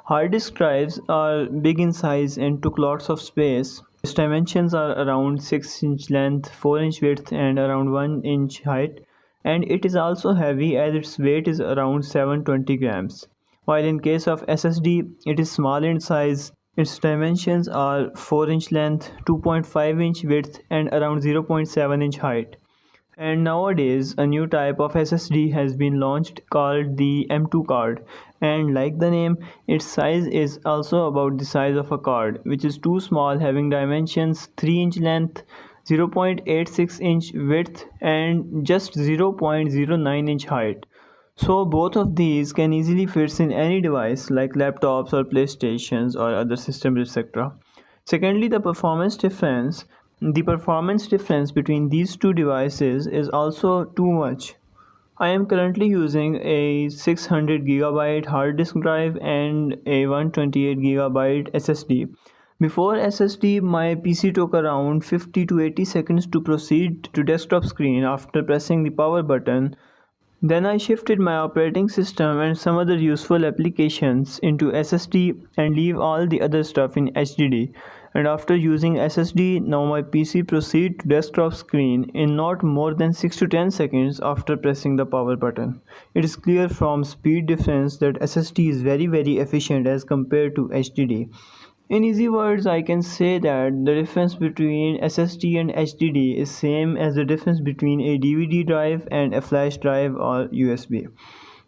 D: Hard disk drives are big in size and took lots of space. Its dimensions are around 6-inch length, 4-inch width and around 1-inch height, and it is also heavy as its weight is around 720 grams. While in case of SSD, it is small in size. Its dimensions are 4-inch length, 2.5-inch width and around 0.7-inch height. And nowadays, a new type of SSD has been launched called the M2 card. And like the name, its size is also about the size of a card, which is too small, having dimensions 3-inch length, 0.86-inch width, and just 0.09-inch height. So both of these can easily fit in any device like laptops or PlayStations or other systems, etc. Secondly, the performance difference between these two devices is also too much. I am currently using a 600 GB hard disk drive and a 128 GB SSD. Before SSD, my PC took around 50 to 80 seconds to proceed to desktop screen after pressing the power button. Then I shifted my operating system and some other useful applications into SSD and leave all the other stuff in HDD. And after using SSD, now my PC proceeds to desktop screen in not more than 6 to 10 seconds after pressing the power button. It is clear from speed difference that SSD is very efficient as compared to HDD. In easy words, I can say that the difference between SSD and HDD is same as the difference between a DVD drive and a flash drive or USB.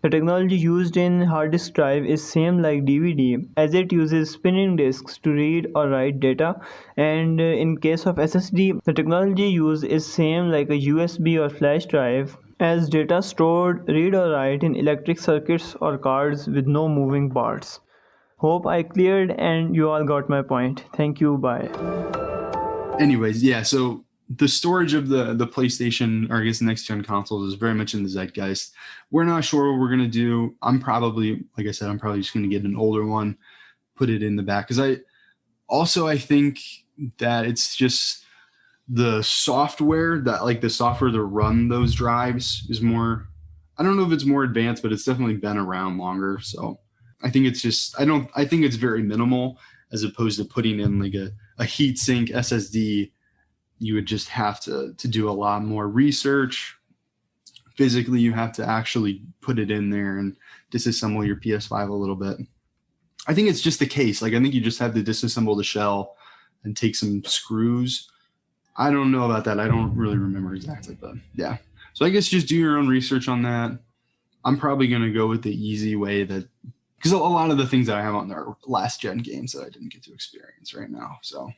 D: The technology used in hard disk drive is same like DVD as it uses spinning disks to read or write data, and in case of SSD the technology used is same like a USB or flash drive as data stored, read or write in electric circuits or cards with no moving parts. Hope I cleared and you all got my point. Thank you. Bye.
B: Anyways, yeah, so the storage of the PlayStation, or I guess next gen consoles, is very much in the zeitgeist. We're not sure what we're gonna do. I'm probably, like I said, I'm probably just gonna get an older one, put it in the back. Because I think that it's just the software to run those drives is more, I don't know if it's more advanced, but it's definitely been around longer. So I think I think it's very minimal as opposed to putting in like a heatsink SSD. You would just have to do a lot more research. Physically, you have to actually put it in there and disassemble your PS5 a little bit. I think it's just the case. Like, I think you just have to disassemble the shell and take some screws. I don't know about that. I don't really remember exactly, but yeah. So I guess just do your own research on that. I'm probably going to go with the easy way because a lot of the things that I have on there are last gen games that I didn't get to experience right now. So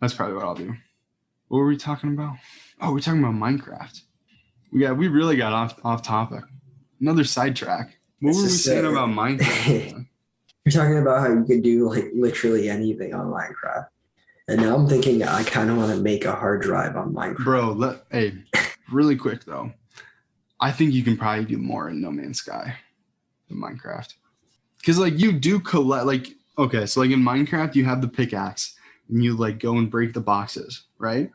B: that's probably what I'll do. What were we talking about? Oh, we're talking about Minecraft. We really got off topic. Another sidetrack. What were we saying about Minecraft?
C: You're talking about how you could do like literally anything on Minecraft. And now I'm thinking I kind of want to make a hard drive on Minecraft.
B: Bro, hey, really quick though. I think you can probably do more in No Man's Sky than Minecraft. Because like you do collect, like, okay, so like in Minecraft you have the pickaxe and you like go and break the boxes, right?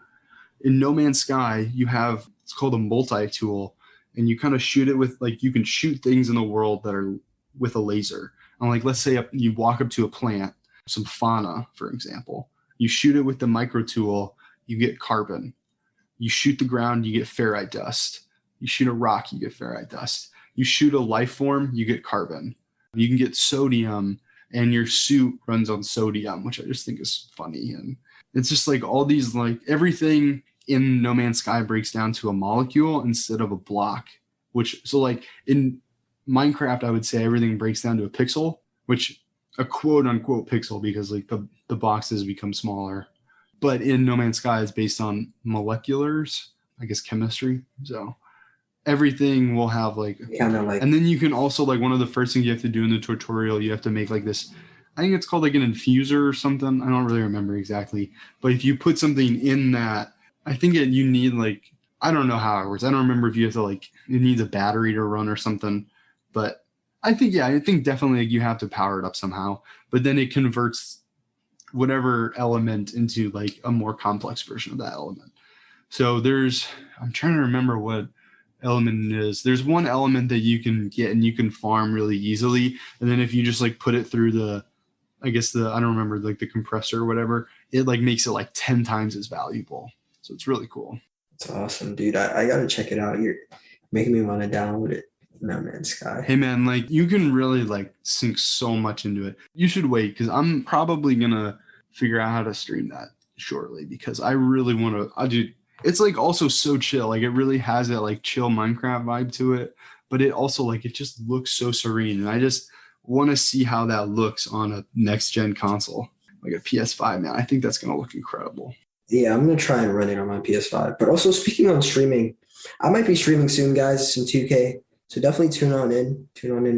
B: In No Man's Sky you have, it's called a multi-tool, and you kind of shoot it with, like, you can shoot things in the world that are with a laser. And like, let's say you walk up to a plant, some fauna, for example. You shoot it with the micro tool, you get carbon. You shoot the ground, you get ferrite dust. You shoot a rock, you get ferrite dust. You shoot a life form, you get carbon. You can get sodium, and your suit runs on sodium, which I just think is funny. And it's just like all these, like, everything in No Man's Sky breaks down to a molecule instead of a block. So like in Minecraft, I would say everything breaks down to a pixel, which a quote unquote pixel, because like the boxes become smaller. But in No Man's Sky, it's based on moleculars, I guess chemistry. So everything will have like,
C: kind of like,
B: and then you can also, like, one of the first things you have to do in the tutorial, you have to make like this I think it's called like an infuser or something. I don't really remember exactly. But if you put something in that, I think you need like, I don't know how it works. I don't remember if you have to like, it needs a battery to run or something. But I think definitely like you have to power it up somehow. But then it converts whatever element into like a more complex version of that element. So I'm trying to remember what element it is. There's one element that you can get and you can farm really easily. And then if you just like put it through I don't remember, like the compressor or whatever, it like makes it like 10 times as valuable. So it's really cool.
C: It's awesome, dude. I got to check it out. You're making me want to download it. No Man's Sky.
B: Hey man, like you can really like sink so much into it. You should wait because I'm probably going to figure out how to stream that shortly because I really want to, it's like also so chill. Like it really has that like chill Minecraft vibe to it, but it also like, it just looks so serene. And I just want to see how that looks on a next gen console, like a PS5, man. I think that's going to look incredible.
C: Yeah, I'm going to try and run it on my PS5. But also speaking on streaming, I might be streaming soon, guys, some 2K. So definitely tune on in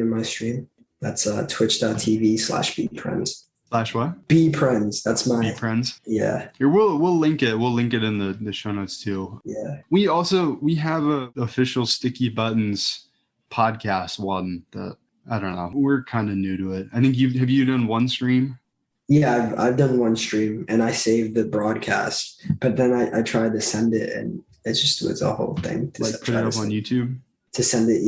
C: my stream. That's twitch.tv/bprens.
B: Slash what?
C: Bprens. That's my
B: Bprens.
C: Yeah.
B: Here, we'll link it. We'll link it in the show notes too.
C: Yeah.
B: We have a official Sticky Buttons podcast one that I don't know. We're kind of new to it. I think have you done one stream?
C: Yeah, I've done one stream and I saved the broadcast, but then I tried to send it and it just was a whole thing. To
B: like put it up on YouTube?
C: To send it,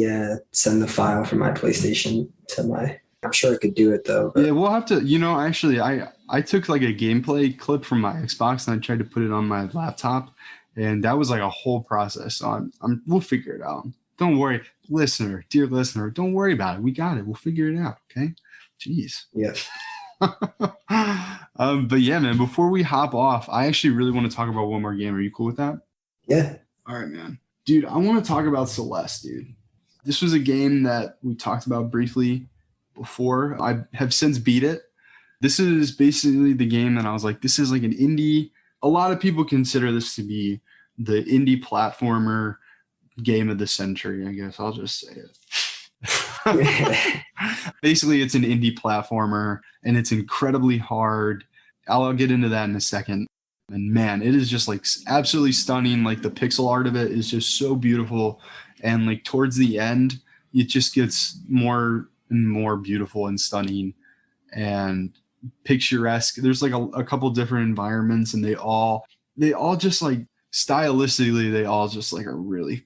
C: send the file from my PlayStation to I'm sure I could do it though. But.
B: Yeah, we'll have to, actually I took like a gameplay clip from my Xbox and I tried to put it on my laptop and that was like a whole process. So we'll figure it out. Don't worry, dear listener, don't worry about it. We got it. We'll figure it out. Okay. Jeez.
C: Yeah.
B: But yeah, man, before we hop off, I actually really want to talk about one more game. Are you cool with that?
C: Yeah.
B: All right, man. Dude, I want to talk about Celeste, dude. This was a game that we talked about briefly before. I have since beat it. This is basically the game that I was like, this is like an indie. A lot of people consider this to be the indie platformer game of the century, I guess. I'll just say it. Basically, it's an indie platformer and it's incredibly hard. I'll get into that in a second. And man, it is just like absolutely stunning. Like the pixel art of it is just so beautiful. And like towards the end, it just gets more and more beautiful and stunning and picturesque. There's like a couple different environments and they all just like stylistically, they all just like are really,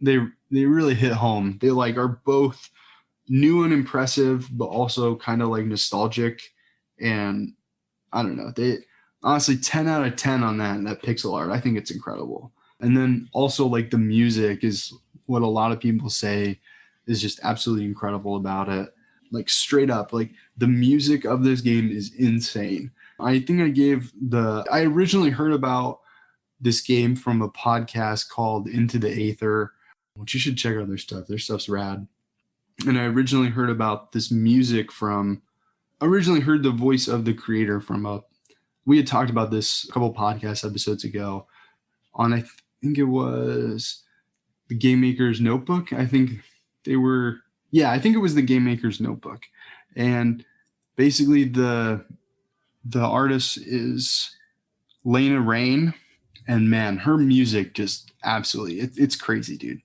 B: they really hit home. They like are both new and impressive, but also kind of like nostalgic. And I don't know, they honestly 10 out of 10 on that pixel art. I think it's incredible. And then also like the music is what a lot of people say is just absolutely incredible about it. Like straight up, like the music of this game is insane. I think I originally heard about this game from a podcast called Into the Aether, which you should check out their stuff. Their stuff's rad. And I originally heard about this music heard the voice of the creator we had talked about this a couple podcast episodes ago on, I think it was the Game Maker's Notebook. I think it was the Game Maker's Notebook. And basically the artist is Lena Raine. And man, her music just absolutely, it's crazy, dude.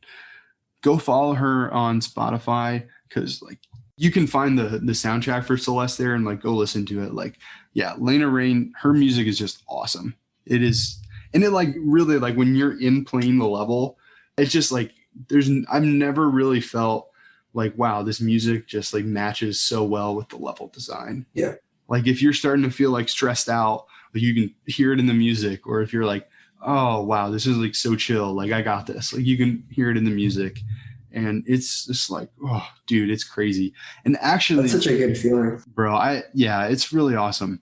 B: Go follow her on Spotify because like you can find the soundtrack for Celeste there and like go listen to it. Like, yeah, Lena Raine, her music is just awesome. It is. And it like really like when you're playing the level, it's just like I've never really felt like, wow, this music just like matches so well with the level design.
C: Yeah.
B: Like if you're starting to feel like stressed out, like you can hear it in the music, or if you're like, oh wow, this is like so chill, like I got this, like you can hear it in the music. And it's just like, oh dude, it's crazy. And actually
C: that's such a good feeling,
B: bro. It's really awesome.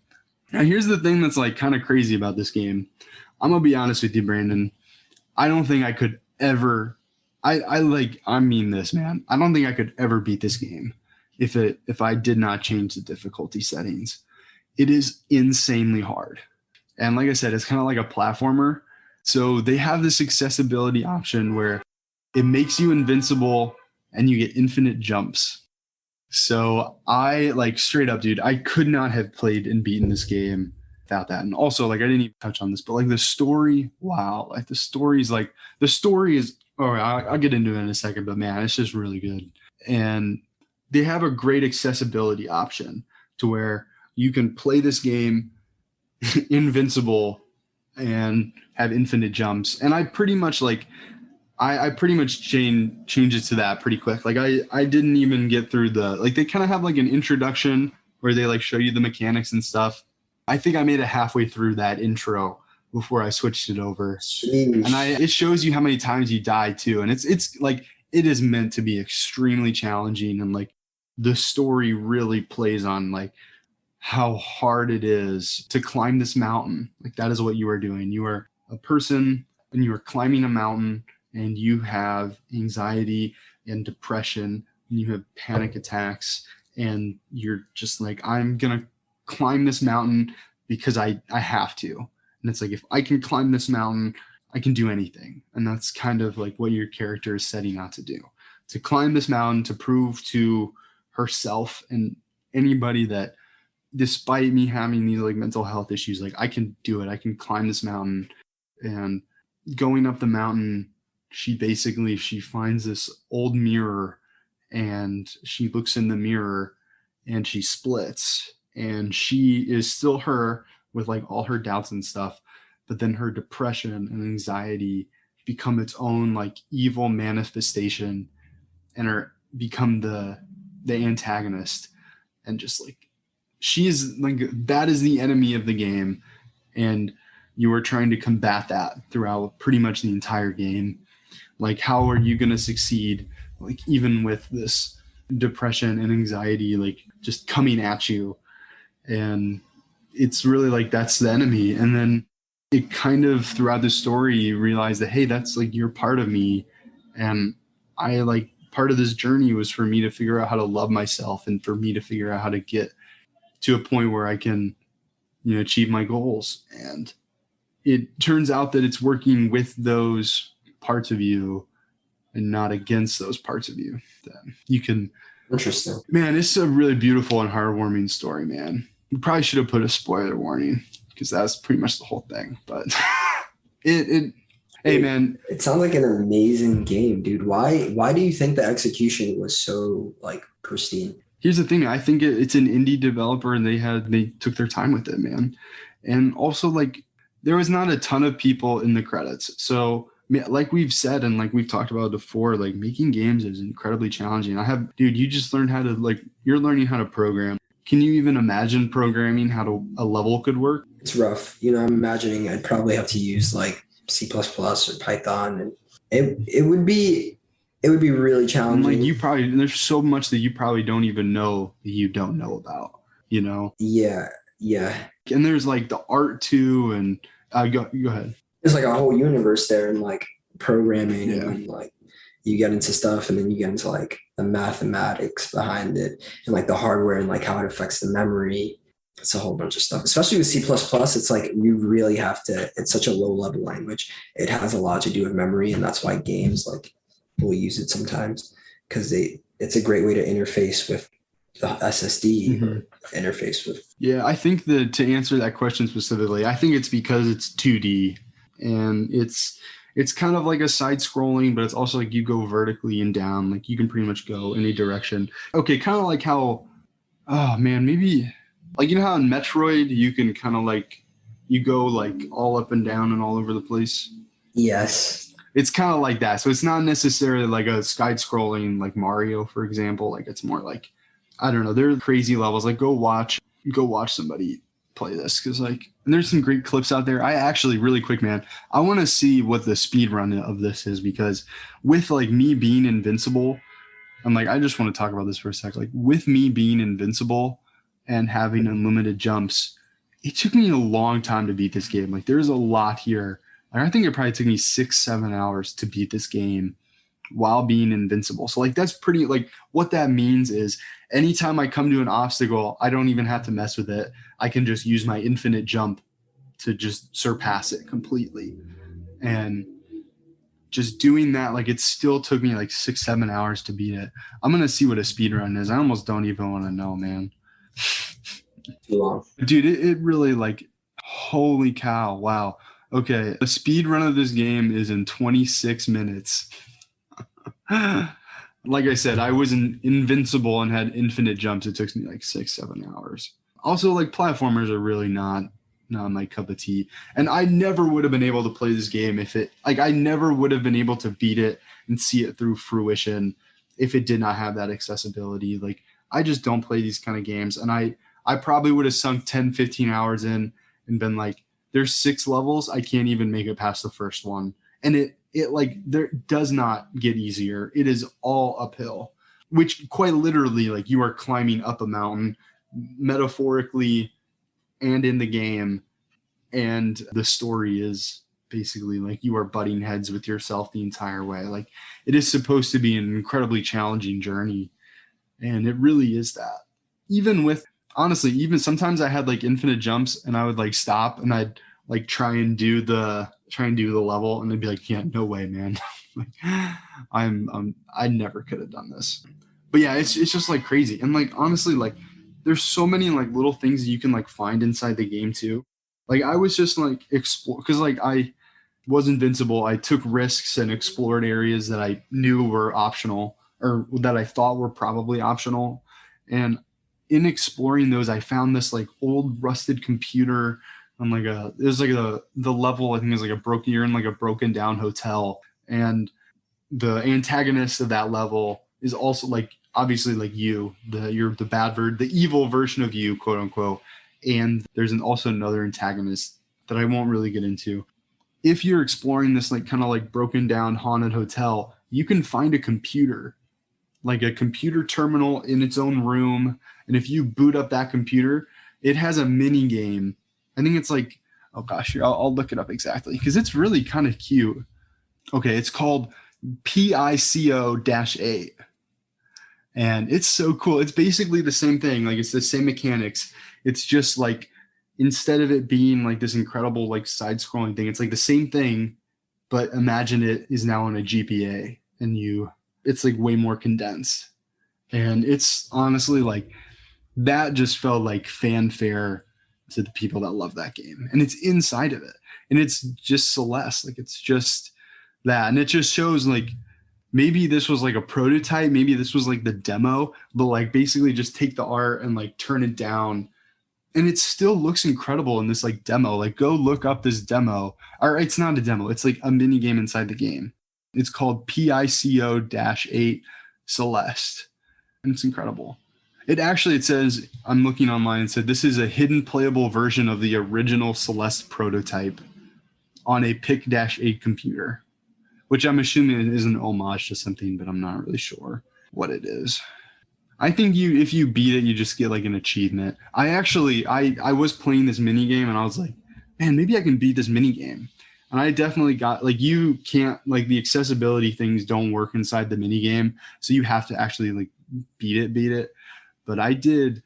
B: Now here's the thing that's like kind of crazy about this game. I'm gonna be honest with you, Brandon. I don't think I could ever I mean this, man. I don't think I could ever beat this game if I did not change the difficulty settings. It is insanely hard. And like I said, it's kind of like a platformer. So they have this accessibility option where it makes you invincible and you get infinite jumps. So I like straight up, dude, I could not have played and beaten this game without that. And also, like, I didn't even touch on this, but like the story, wow, like the story is, all right, I'll get into it in a second, but man, it's just really good. And they have a great accessibility option to where you can play this game invincible and have infinite jumps. And I pretty much like, I pretty much change it to that pretty quick. Like I didn't even get through like they kind of have like an introduction where they like show you the mechanics and stuff. I think I made it halfway through that intro before I switched it over.
C: Sheesh.
B: And it shows you how many times you die too. And it's like, it is meant to be extremely challenging. And like the story really plays on like how hard it is to climb this mountain. Like that is what you are doing. You are a person and you are climbing a mountain, and you have anxiety and depression, and you have panic attacks, and you're just like, I'm going to climb this mountain because I have to. And it's like, if I can climb this mountain, I can do anything. And that's kind of like what your character is setting out to do, to climb this mountain, to prove to herself and anybody that despite me having these like mental health issues, like I can do it. I can climb this mountain. And going up the mountain, she finds this old mirror, and she looks in the mirror and she splits, and she is still her with like all her doubts and stuff. But then her depression and anxiety become its own like evil manifestation and become the antagonist. And just like, she is like, that is the enemy of the game. And you are trying to combat that throughout pretty much the entire game. Like, how are you going to succeed? Like, even with this depression and anxiety, like just coming at you. And it's really like, that's the enemy. And then it kind of throughout the story, you realize that, hey, that's like, you're part of me. And I like, part of this journey was for me to figure out how to love myself, and for me to figure out how to get to a point where I can, achieve my goals. And it turns out that it's working with those parts of you and not against those parts of you. That you can.
C: Interesting.
B: Man, it's a really beautiful and heartwarming story, man. We probably should have put a spoiler warning, because that's pretty much the whole thing. But hey, man.
C: It sounds like an amazing game, dude. Why do you think the execution was so like pristine?
B: Here's the thing. I think it's an indie developer, and they took their time with it, man. And also, like, there was not a ton of people in the credits. So like we've said, and like we've talked about before, like making games is incredibly challenging. You just learned how to, like, you're learning how to program. Can you even imagine programming how a level could work?
C: It's rough. I'm imagining I'd probably have to use like C++ or Python, and it would be really challenging.
B: And like there's so much that you probably don't even know that you don't know about,
C: Yeah.
B: And there's like the art too, and go ahead.
C: There's like a whole universe there, and like programming,
B: Yeah.
C: and like you get into stuff, and then you get into like the mathematics behind it, and like the hardware, and like how it affects the memory. It's a whole bunch of stuff, especially with C++. It's like you really have to, it's such a low level language. It has a lot to do with memory, and that's why games like will use it sometimes, because it's a great way to interface with the SSD,
B: Mm-hmm.
C: interface with.
B: Yeah, I think that to answer that question specifically, I think it's because it's 2D, and it's kind of like a side scrolling, but it's also like you go vertically and down, like you can pretty much go any direction. Okay, kind of like how, oh man, maybe like, how in Metroid you can kind of like, you go like all up and down and all over the place.
C: Yes.
B: It's kind of like that. So it's not necessarily like a side scrolling like Mario, for example. Like it's more like, I don't know, there are crazy levels. Like go watch somebody play this, because like, and there's some great clips out there. I actually, really quick, man, I want to see what the speed run of this is, because with like me being invincible, I'm like, I just want to talk about this for a sec. Like with me being invincible and having unlimited jumps, it took me a long time to beat this game. Like there's a lot here. Like, I think it probably took me 6-7 hours to beat this game while being invincible. So like, that's pretty, like what that means is anytime I come to an obstacle, I don't even have to mess with it. I can just use my infinite jump to just surpass it completely. And just doing that, like it still took me like 6-7 hours to beat it. I'm gonna see what a speed run is. I almost don't even want to know, man.
C: Too long.
B: Dude, it really like, holy cow, wow. Okay, the speed run of this game is in 26 minutes. Like I said, I was invincible and had infinite jumps. It took me like 6-7 hours. Also, like platformers are really not my cup of tea. And I never would have been able to play this game if it, like, I never would have been able to beat it and see it through fruition if it did not have that accessibility. Like, I just don't play these kind of games. And I probably would have sunk 10, 15 hours in and been like, there's 6 levels. I can't even make it past the first one. And it like, there does not get easier. It is all uphill, which quite literally, like, you are climbing up a mountain metaphorically and in the game. And the story is basically like you are butting heads with yourself the entire way. Like, it is supposed to be an incredibly challenging journey. And it really is that. Even with, honestly, even sometimes I had like infinite jumps and I would like stop and I'd like try and do the level and they'd be like, yeah, no way, man. Like, I never could have done this. But yeah, it's just like crazy. And like, honestly, like, there's so many like little things that you can like find inside the game too. Like, I was just like explore, because like I was invincible. I took risks and explored areas that I knew were optional or that I thought were probably optional. And in exploring those, I found this like old rusted computer on like it was like the level, I think, is like you're in like a broken down hotel. And the antagonist of that level is also like, obviously, like you're the the evil version of you, quote unquote. And there's also another antagonist that I won't really get into. If you're exploring this like kind of like broken down haunted hotel, you can find a computer, like a computer terminal in its own room. And if you boot up that computer, it has a mini game. I think it's like, oh gosh, here, I'll look it up exactly because it's really kind of cute. Okay, it's called PICO-8. And it's so cool. It's basically the same thing. Like, it's the same mechanics. It's just like, instead of it being like this incredible like side-scrolling thing, it's like the same thing, but imagine it is now on a GPA and it's like way more condensed. And it's honestly like, that just felt like fanfare to the people that love that game. And it's inside of it. And it's just Celeste. Like, it's just that. And it just shows like, maybe this was like a prototype, maybe this was like the demo, but like basically just take the art and like turn it down. And it still looks incredible in this like demo. Like, go look up this demo. Or it's not a demo, it's like a mini game inside the game. It's called PICO-8 Celeste. And it's incredible. It says, I'm looking online, it said this is a hidden playable version of the original Celeste prototype on a PIC-8 computer, which I'm assuming is an homage to something, but I'm not really sure what it is. I think if you beat it, you just get like an achievement. I was playing this mini game and I was like, man, maybe I can beat this mini game. And I definitely got, like, you can't, like, the accessibility things don't work inside the mini game, so you have to actually like beat it. But I did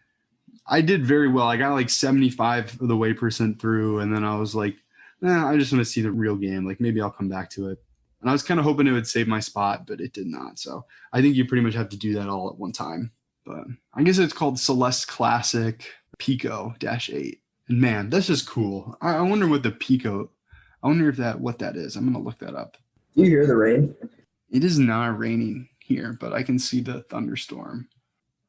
B: very well. I got like 75% of the way through, and then I was like, I just want to see the real game. Like, maybe I'll come back to it. And I was kind of hoping it would save my spot, but it did not. So I think you pretty much have to do that all at one time. But I guess it's called Celeste Classic PICO-8. And man, that's just cool. I wonder what the Pico, I wonder what that is. I'm going to look that up.
C: Do you hear the rain?
B: It is not raining here, but I can see the thunderstorm.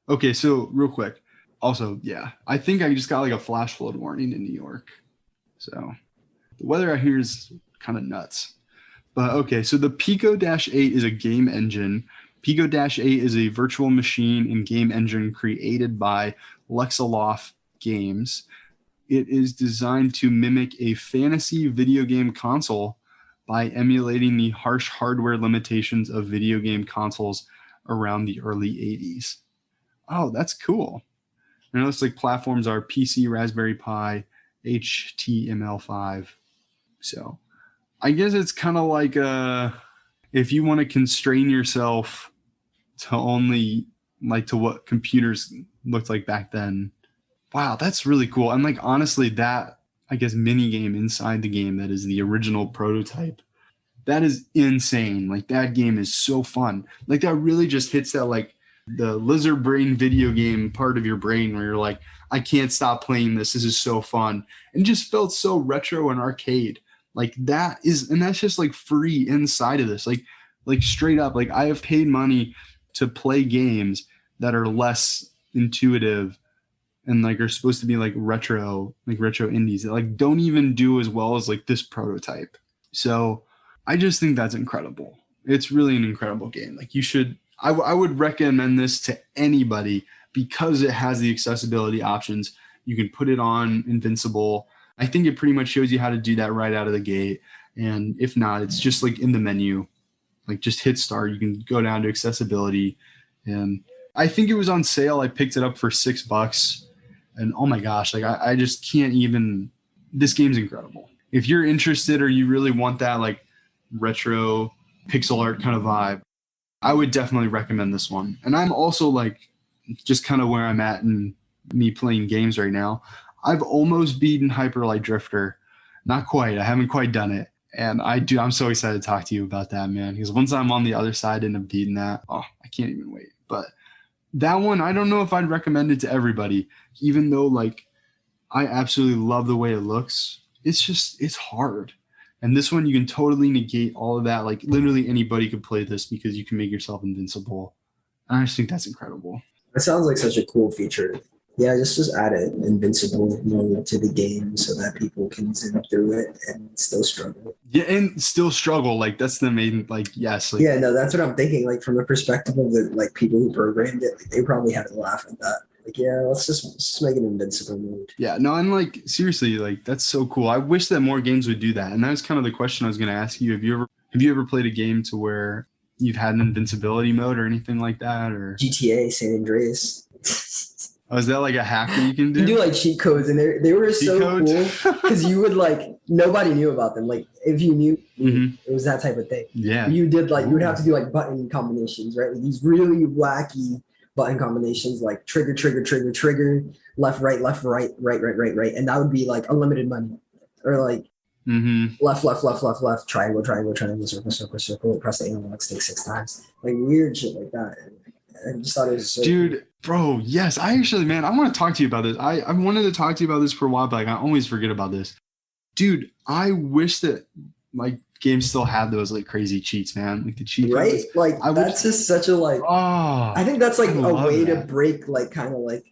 B: Okay, so real quick. Also, yeah, I think I just got like a flash flood warning in New York. So the weather out here is kind of nuts. But okay, so the Pico-8 is a game engine. Pico-8 is a virtual machine and game engine created by Lexaloft Games. It is designed to mimic a fantasy video game console by emulating the harsh hardware limitations of video game consoles around the early 80s. Oh, that's cool. I know it's like platforms are PC, Raspberry Pi, HTML5. So I guess it's kind of like if you want to constrain yourself to only like to what computers looked like back then. Wow, that's really cool. And like, honestly, that, I guess, mini game inside the game that is the original prototype, That is insane. Like that game is so fun. Like that really just hits that like the lizard brain video game part of your brain where you're like, I can't stop playing this. This is so fun. And just felt so retro and arcade. Like that is, and that's just like free inside of this. Like straight up, like I have paid money to play games that are less intuitive and like are supposed to be like retro indies that like don't even do as well as like this prototype. So I just think that's incredible. It's really an incredible game. Like you should, I would recommend this to anybody because it has the accessibility options. You can put it on Invincible. I think it pretty much shows you how to do that right out of the gate. And if not, it's just like in the menu, like just hit start. You can go down to accessibility. And I think it was on sale. I picked it up for $6. And oh my gosh, like I just can't even, this game's incredible. If you're interested or you really want that like retro pixel art kind of vibe, I would definitely recommend this one. And I'm also like just kind of where I'm at in me playing games right now. I've almost beaten Hyper Light Drifter. Not quite. I haven't quite done it. And I'm so excited to talk to you about that, man. Because once I'm on the other side and have beaten that, oh, I can't even wait. But that one, I don't know if I'd recommend it to everybody, even though like I absolutely love the way it looks. It's hard. And this one, you can totally negate all of that. Like literally anybody could play this because you can make yourself invincible. And I just think that's incredible.
C: That sounds like such a cool feature. Yeah, just add an invincible mode to the game so that people can zoom through it and still struggle.
B: Yeah, and still struggle. Like that's the main, like, yes. Like,
C: yeah, no, that's what I'm thinking. Like from the perspective of the like people who programmed it, like, they probably had to laugh at that. Like, yeah, let's just make an invincible mode.
B: Yeah, no, and like seriously, like that's so cool. I wish that more games would do that. And that was kind of the question I was going to ask you. Have you ever played a game to where you've had an invincibility mode or anything like that? Or
C: GTA San Andreas.
B: Oh, is that like a hack that you can do?
C: You do like cheat codes, and they were so cool because you would like nobody knew about them. Like if you knew, it was that type of thing.
B: Yeah,
C: you did like you would have to do like button combinations, right? Like these really wacky button combinations, like trigger, left, right, right, and that would be like unlimited money, or like left, triangle, circle, press the analog stick 6 times, like weird shit like that. I just thought it was so
B: dude,
C: cool.
B: Bro, yes. I actually, man, I want to talk to you about this. I wanted to talk to you about this for a while, but like, I always forget about this. Dude, I wish that like games still had those like crazy cheats, man. Like the cheat
C: right?
B: codes.
C: Like that's just such a like I think that's like a way to break like kind of like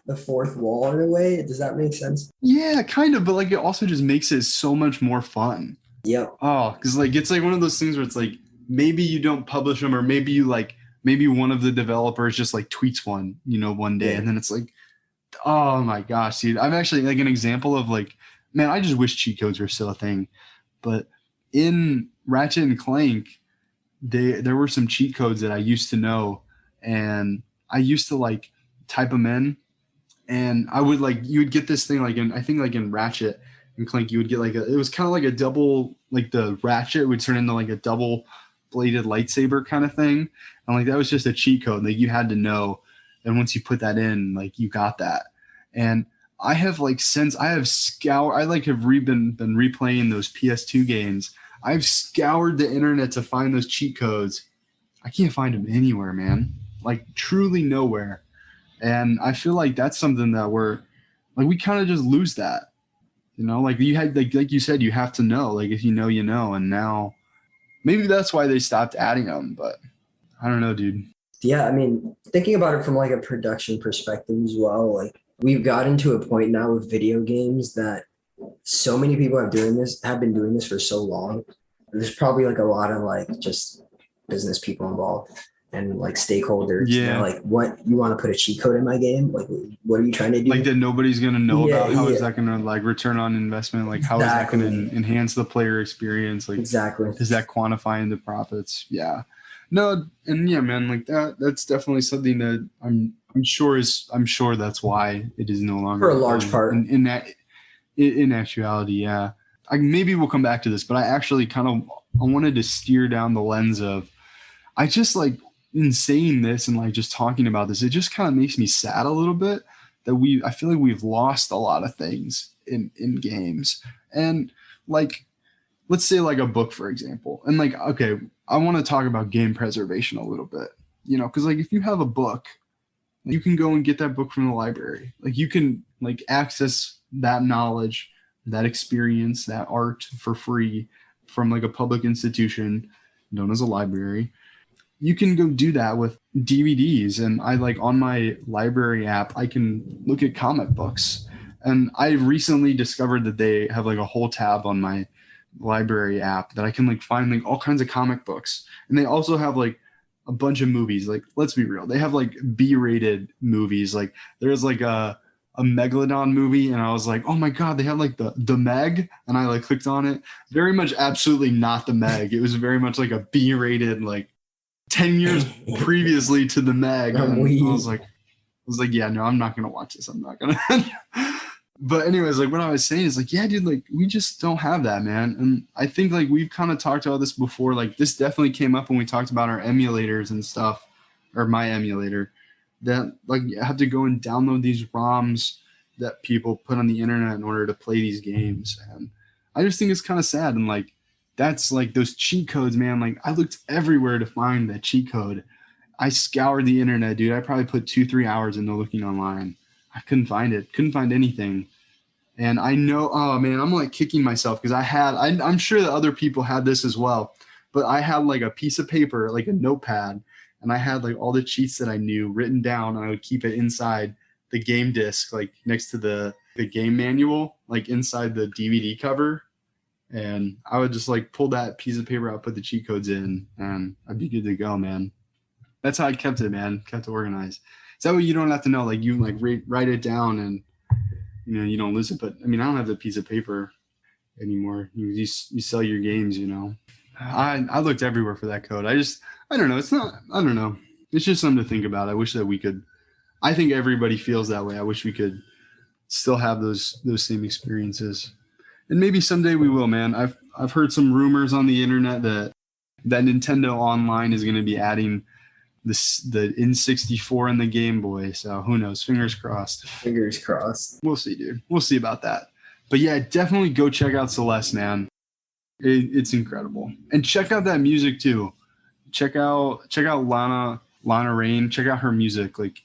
C: the fourth wall in a way. Does that make sense?
B: Yeah, kind of, but like it also just makes it so much more fun.
C: Yeah.
B: Oh, because like it's like one of those things where it's like maybe you don't publish them, or maybe you like maybe one of the developers just like tweets one, one day, and then it's like, oh my gosh, dude. I'm actually like an example of like, man, I just wish cheat codes were still a thing. But in Ratchet and Clank, there were some cheat codes that I used to know, and I used to like type them in, and I would like, you would get this thing like I think like in Ratchet and Clank, you would get like it was kind of like a double, like the ratchet would turn into like a double bladed lightsaber kind of thing. And like that was just a cheat code. Like you had to know. And once you put that in, like you got that. And I have like since I have scoured, I like have been replaying those PS2 games. I've scoured the internet to find those cheat codes. I can't find them anywhere, man. Like truly nowhere. And I feel like that's something that we kind of just lose that. Like you had like you said, you have to know. Like if you know, you know. And now maybe that's why they stopped adding them, but I don't know, dude.
C: Yeah, I mean, thinking about it from like a production perspective as well, like we've gotten to a point now with video games that so many people have been doing this for so long. There's probably like a lot of like just business people involved and like stakeholders.
B: Yeah.
C: Like, what, you want to put a cheat code in my game? Like, what are you trying to do?
B: Like that nobody's going to know about. How is that going to like return on investment? Like how is that going to enhance the player experience? Like
C: exactly.
B: Does that quantify into profits? Yeah. No, and yeah, man, like that's definitely something that I'm sure that's why it is no longer
C: for a large part
B: in actuality. Yeah. Maybe we'll come back to this, but I actually I wanted to steer down the lens of, I just like in saying this and like just talking about this, it just kind of makes me sad a little bit that I feel like we've lost a lot of things in games. And like let's say like a book, for example. And like, okay, I want to talk about game preservation a little bit, because like if you have a book, you can go and get that book from the library. Like you can like access that knowledge, that experience, that art for free from like a public institution known as a library. You can go do that with DVDs. And I like on my library app, I can look at comic books. And I recently discovered that they have like a whole tab on my library app that I can like find like all kinds of comic books. And they also have like a bunch of movies. Like, let's be real, they have like B-rated movies. Like there's like a Megalodon movie, and I was like, oh my god, they have like the Meg, and I like clicked on it. Very much absolutely not the Meg. It was very much like a B-rated, like 10 years previously to the Meg. And I was like, yeah, no, I'm not gonna watch this. I'm not gonna. But anyways, like what I was saying is like, yeah, dude, like we just don't have that, man. And I think like we've kind of talked about this before. Like this definitely came up when we talked about our emulators and stuff, or my emulator, that like you have to go and download these ROMs that people put on the internet in order to play these games. And I just think it's kind of sad. And like, that's like those cheat codes, man. Like I looked everywhere to find that cheat code. I scoured the internet, dude. I probably put 2-3 hours into looking online. I couldn't find it. Couldn't find anything. And I know, oh man, I'm like kicking myself because I'm sure that other people had this as well, but I had like a piece of paper, like a notepad, and I had like all the cheats that I knew written down, and I would keep it inside the game disc, like next to the game manual, like inside the DVD cover. And I would just like pull that piece of paper out, put the cheat codes in, and I'd be good to go, man. That's how I kept it, man. Kept it organized. Is that way you don't have to know, like you like write it down and you don't lose it. But I mean, I don't have the piece of paper anymore. You sell your games, I looked everywhere for that code. I don't know. I don't know. It's just something to think about. I wish that we could, I think everybody feels that way. I wish we could still have those same experiences. And maybe someday we will, man. I've heard some rumors on the internet that Nintendo Online is going to be adding the N64 and the Game Boy. So who knows? Fingers crossed.
C: Fingers crossed.
B: We'll see, dude. We'll see about that. But yeah, definitely go check out Celeste, man. It's incredible. And check out that music too. Check out Lana Rain. Check out her music. Like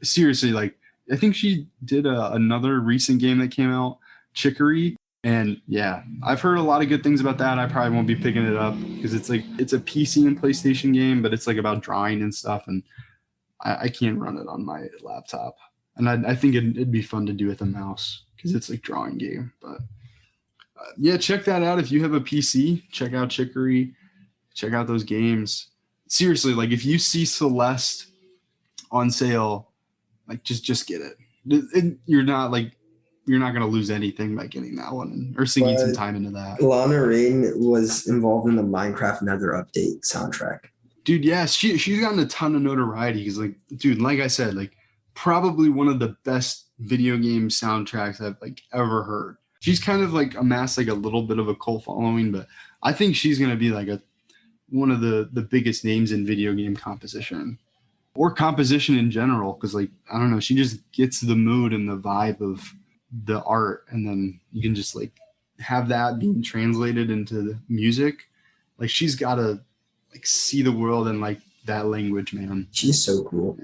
B: seriously, like I think she did another recent game that came out, Chicory. And yeah, I've heard a lot of good things about that. I probably won't be picking it up because it's a PC and PlayStation game, but it's like about drawing and stuff. And I can't run it on my laptop. And I think it'd be fun to do with a mouse because it's like drawing game. But yeah, check that out. If you have a PC, check out Chicory, check out those games. Seriously, like if you see Celeste on sale, like just get it. You're not going to lose anything by getting that one or sinking some time into that.
C: Lana Rain was involved in the Minecraft Nether update soundtrack.
B: Dude, yes, she's gotten a ton of notoriety because, like, dude, like I said, like probably one of the best video game soundtracks I've like ever heard. She's kind of like amassed like a little bit of a cult following, but I think she's going to be like one of the biggest names in video game composition or composition in general. Cause like, I don't know, she just gets the mood and the vibe of the art, and then you can just like have that being translated into the music. Like she's got to like see the world in like that language, man.
C: She's so cool.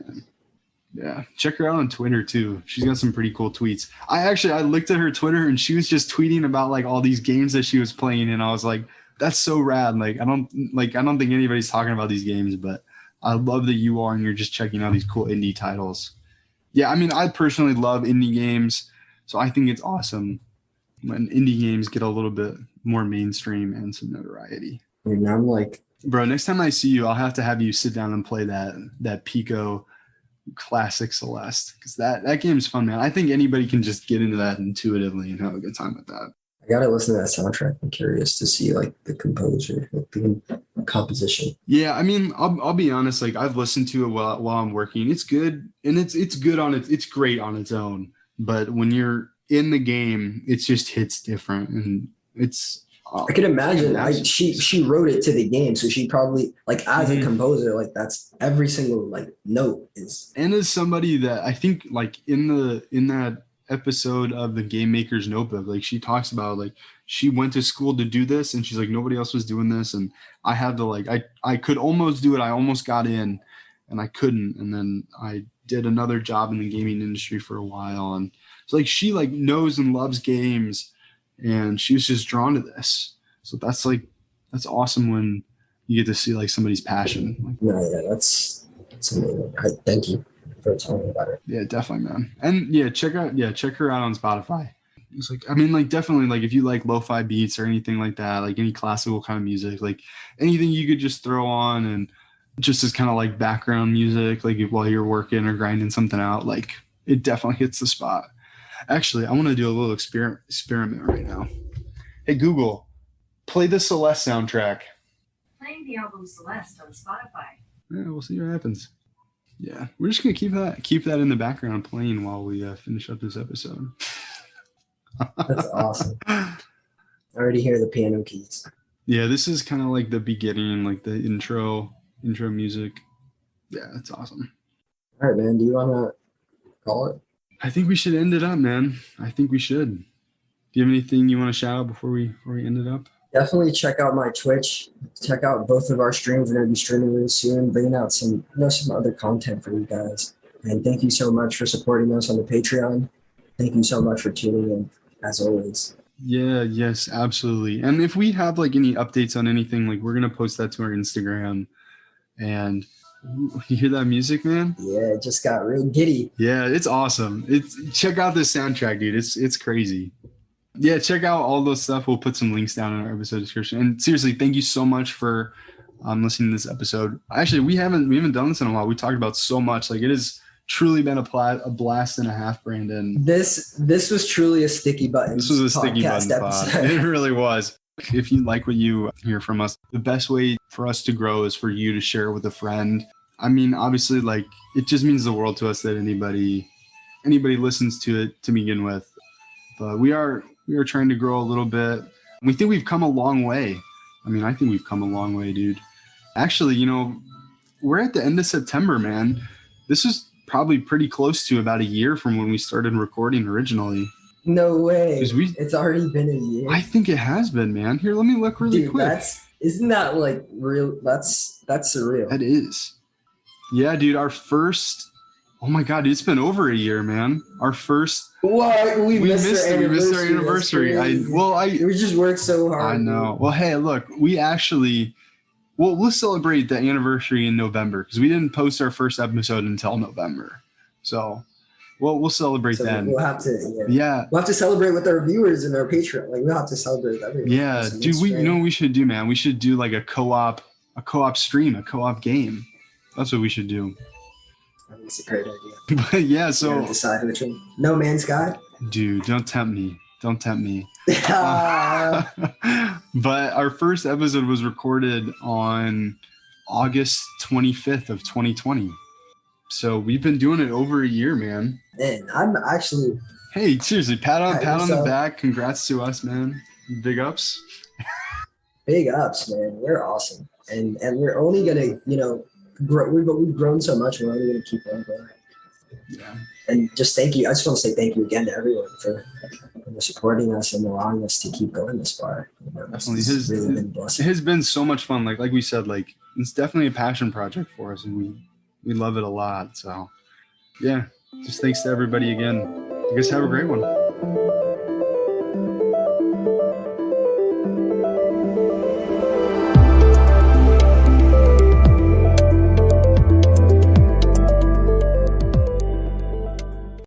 B: Yeah. Check her out on Twitter too. She's got some pretty cool tweets. I looked at her Twitter and she was just tweeting about like all these games that she was playing, and I was like, that's so rad. Like I don't think anybody's talking about these games, but I love that you are and you're just checking out these cool indie titles. Yeah, I mean, I personally love indie games. So I think it's awesome when indie games get a little bit more mainstream and some notoriety.
C: And I'm like,
B: bro, next time I see you, I'll have to have you sit down and play that Pico classic Celeste, because that game's fun, man. I think anybody can just get into that intuitively and have a good time with that.
C: I gotta listen to that soundtrack. I'm curious to see like the composer, like the composition.
B: Yeah, I mean, I'll be honest. Like I've listened to it while I'm working. It's good, and it's good on it. It's great on its own. But when you're in the game, it just hits different, and it's.
C: I can imagine. She wrote it to the game, so she probably like as a composer, like that's every single like note is.
B: And as somebody that I think like in that episode of the Game Maker's Notebook. Like she talks about like she went to school to do this, and she's like nobody else was doing this, and I had to like I could almost do it. I almost got in, and I couldn't, and then I did another job in the gaming industry for a while, and it's like she like knows and loves games, and she was just drawn to this. So that's awesome when you get to see like somebody's passion. Like,
C: No, yeah, that's amazing. Thank you for telling me about it.
B: yeah, definitely, man. And check her out on Spotify. It's like, I mean, like definitely like if you like lo-fi beats or anything like that, like any classical kind of music, like anything you could just throw on and just as kind of like background music, like while you're working or grinding something out, like it definitely hits the spot. Actually, I want to do a little experiment right now. Hey, Google, play the Celeste soundtrack.
E: Playing the album Celeste on Spotify.
B: Yeah, we'll see what happens. Yeah, we're just gonna keep that in the background playing while we finish up this episode.
C: That's awesome. I already hear the piano keys.
B: Yeah, this is kind of like the beginning, like the intro music. Yeah, that's awesome.
C: All right, man. Do you want to call it?
B: I think we should end it up, man. I think we should. Do you have anything you want to shout out before we end it up?
C: Definitely check out my Twitch. Check out both of our streams. We're going to be streaming really soon, bringing out some other content for you guys. And thank you so much for supporting us on the Patreon. Thank you so much for tuning in, as always.
B: Yeah, yes, absolutely. And if we have like any updates on anything, like we're going to post that to our Instagram. And you hear that music, man?
C: Yeah, it just got real giddy.
B: Yeah, it's awesome. Check out this soundtrack, dude. It's crazy. Yeah, check out all those stuff. We'll put some links down in our episode description. And seriously, thank you so much for listening to this episode. Actually, we haven't done this in a while. We talked about so much. Like it has truly been a blast and a half, Brandon.
C: This was truly a sticky button.
B: This was a sticky button pod. It really was. If you like what you hear from us, the best way for us to grow is for you to share with a friend. I mean, obviously, like it just means the world to us that anybody listens to it to begin with. But we are trying to grow a little bit. We think we've come a long way. I mean, I think we've come a long way, dude. Actually, we're at the end of September, man. This is probably pretty close to about a year from when we started recording originally.
C: No way. It's already been a year.
B: I think it has been, man. Here, let me look really quick.
C: Isn't that like real? That's surreal.
B: That is. Yeah, dude, our first. Oh my God, it's been over a year, man. Our first.
C: What? We missed our
B: anniversary.
C: We just worked so hard.
B: I know.
C: Dude.
B: Well, hey, look, we'll celebrate the anniversary in November because we didn't post our first episode until November. So, we'll celebrate then.
C: We'll have to.
B: Yeah.
C: We'll have to celebrate with our viewers and our Patreon. Like we'll have to celebrate everyone.
B: Yeah, dude. What we should do, man? We should do like a co-op stream, a co-op game. That's what we should do.
C: That's a great idea.
B: But yeah, so
C: decide which one. No Man's Sky.
B: Dude, don't tempt me. But our first episode was recorded on August 25th of 2020. So we've been doing it over a year, man.
C: And I'm actually.
B: Hey, seriously, pat on the back. Congrats to us, man. Big ups.
C: Big ups, man. We're awesome, and we're only gonna, grow. We've grown so much. We're only gonna keep on growing.
B: Yeah.
C: And just thank you. I just want to say thank you again to everyone for supporting us and allowing us to keep going this far.
B: Definitely, it has been so much fun. Like we said, like it's definitely a passion project for us, and we love it a lot. So, yeah, just thanks to everybody again. You guys have a great one.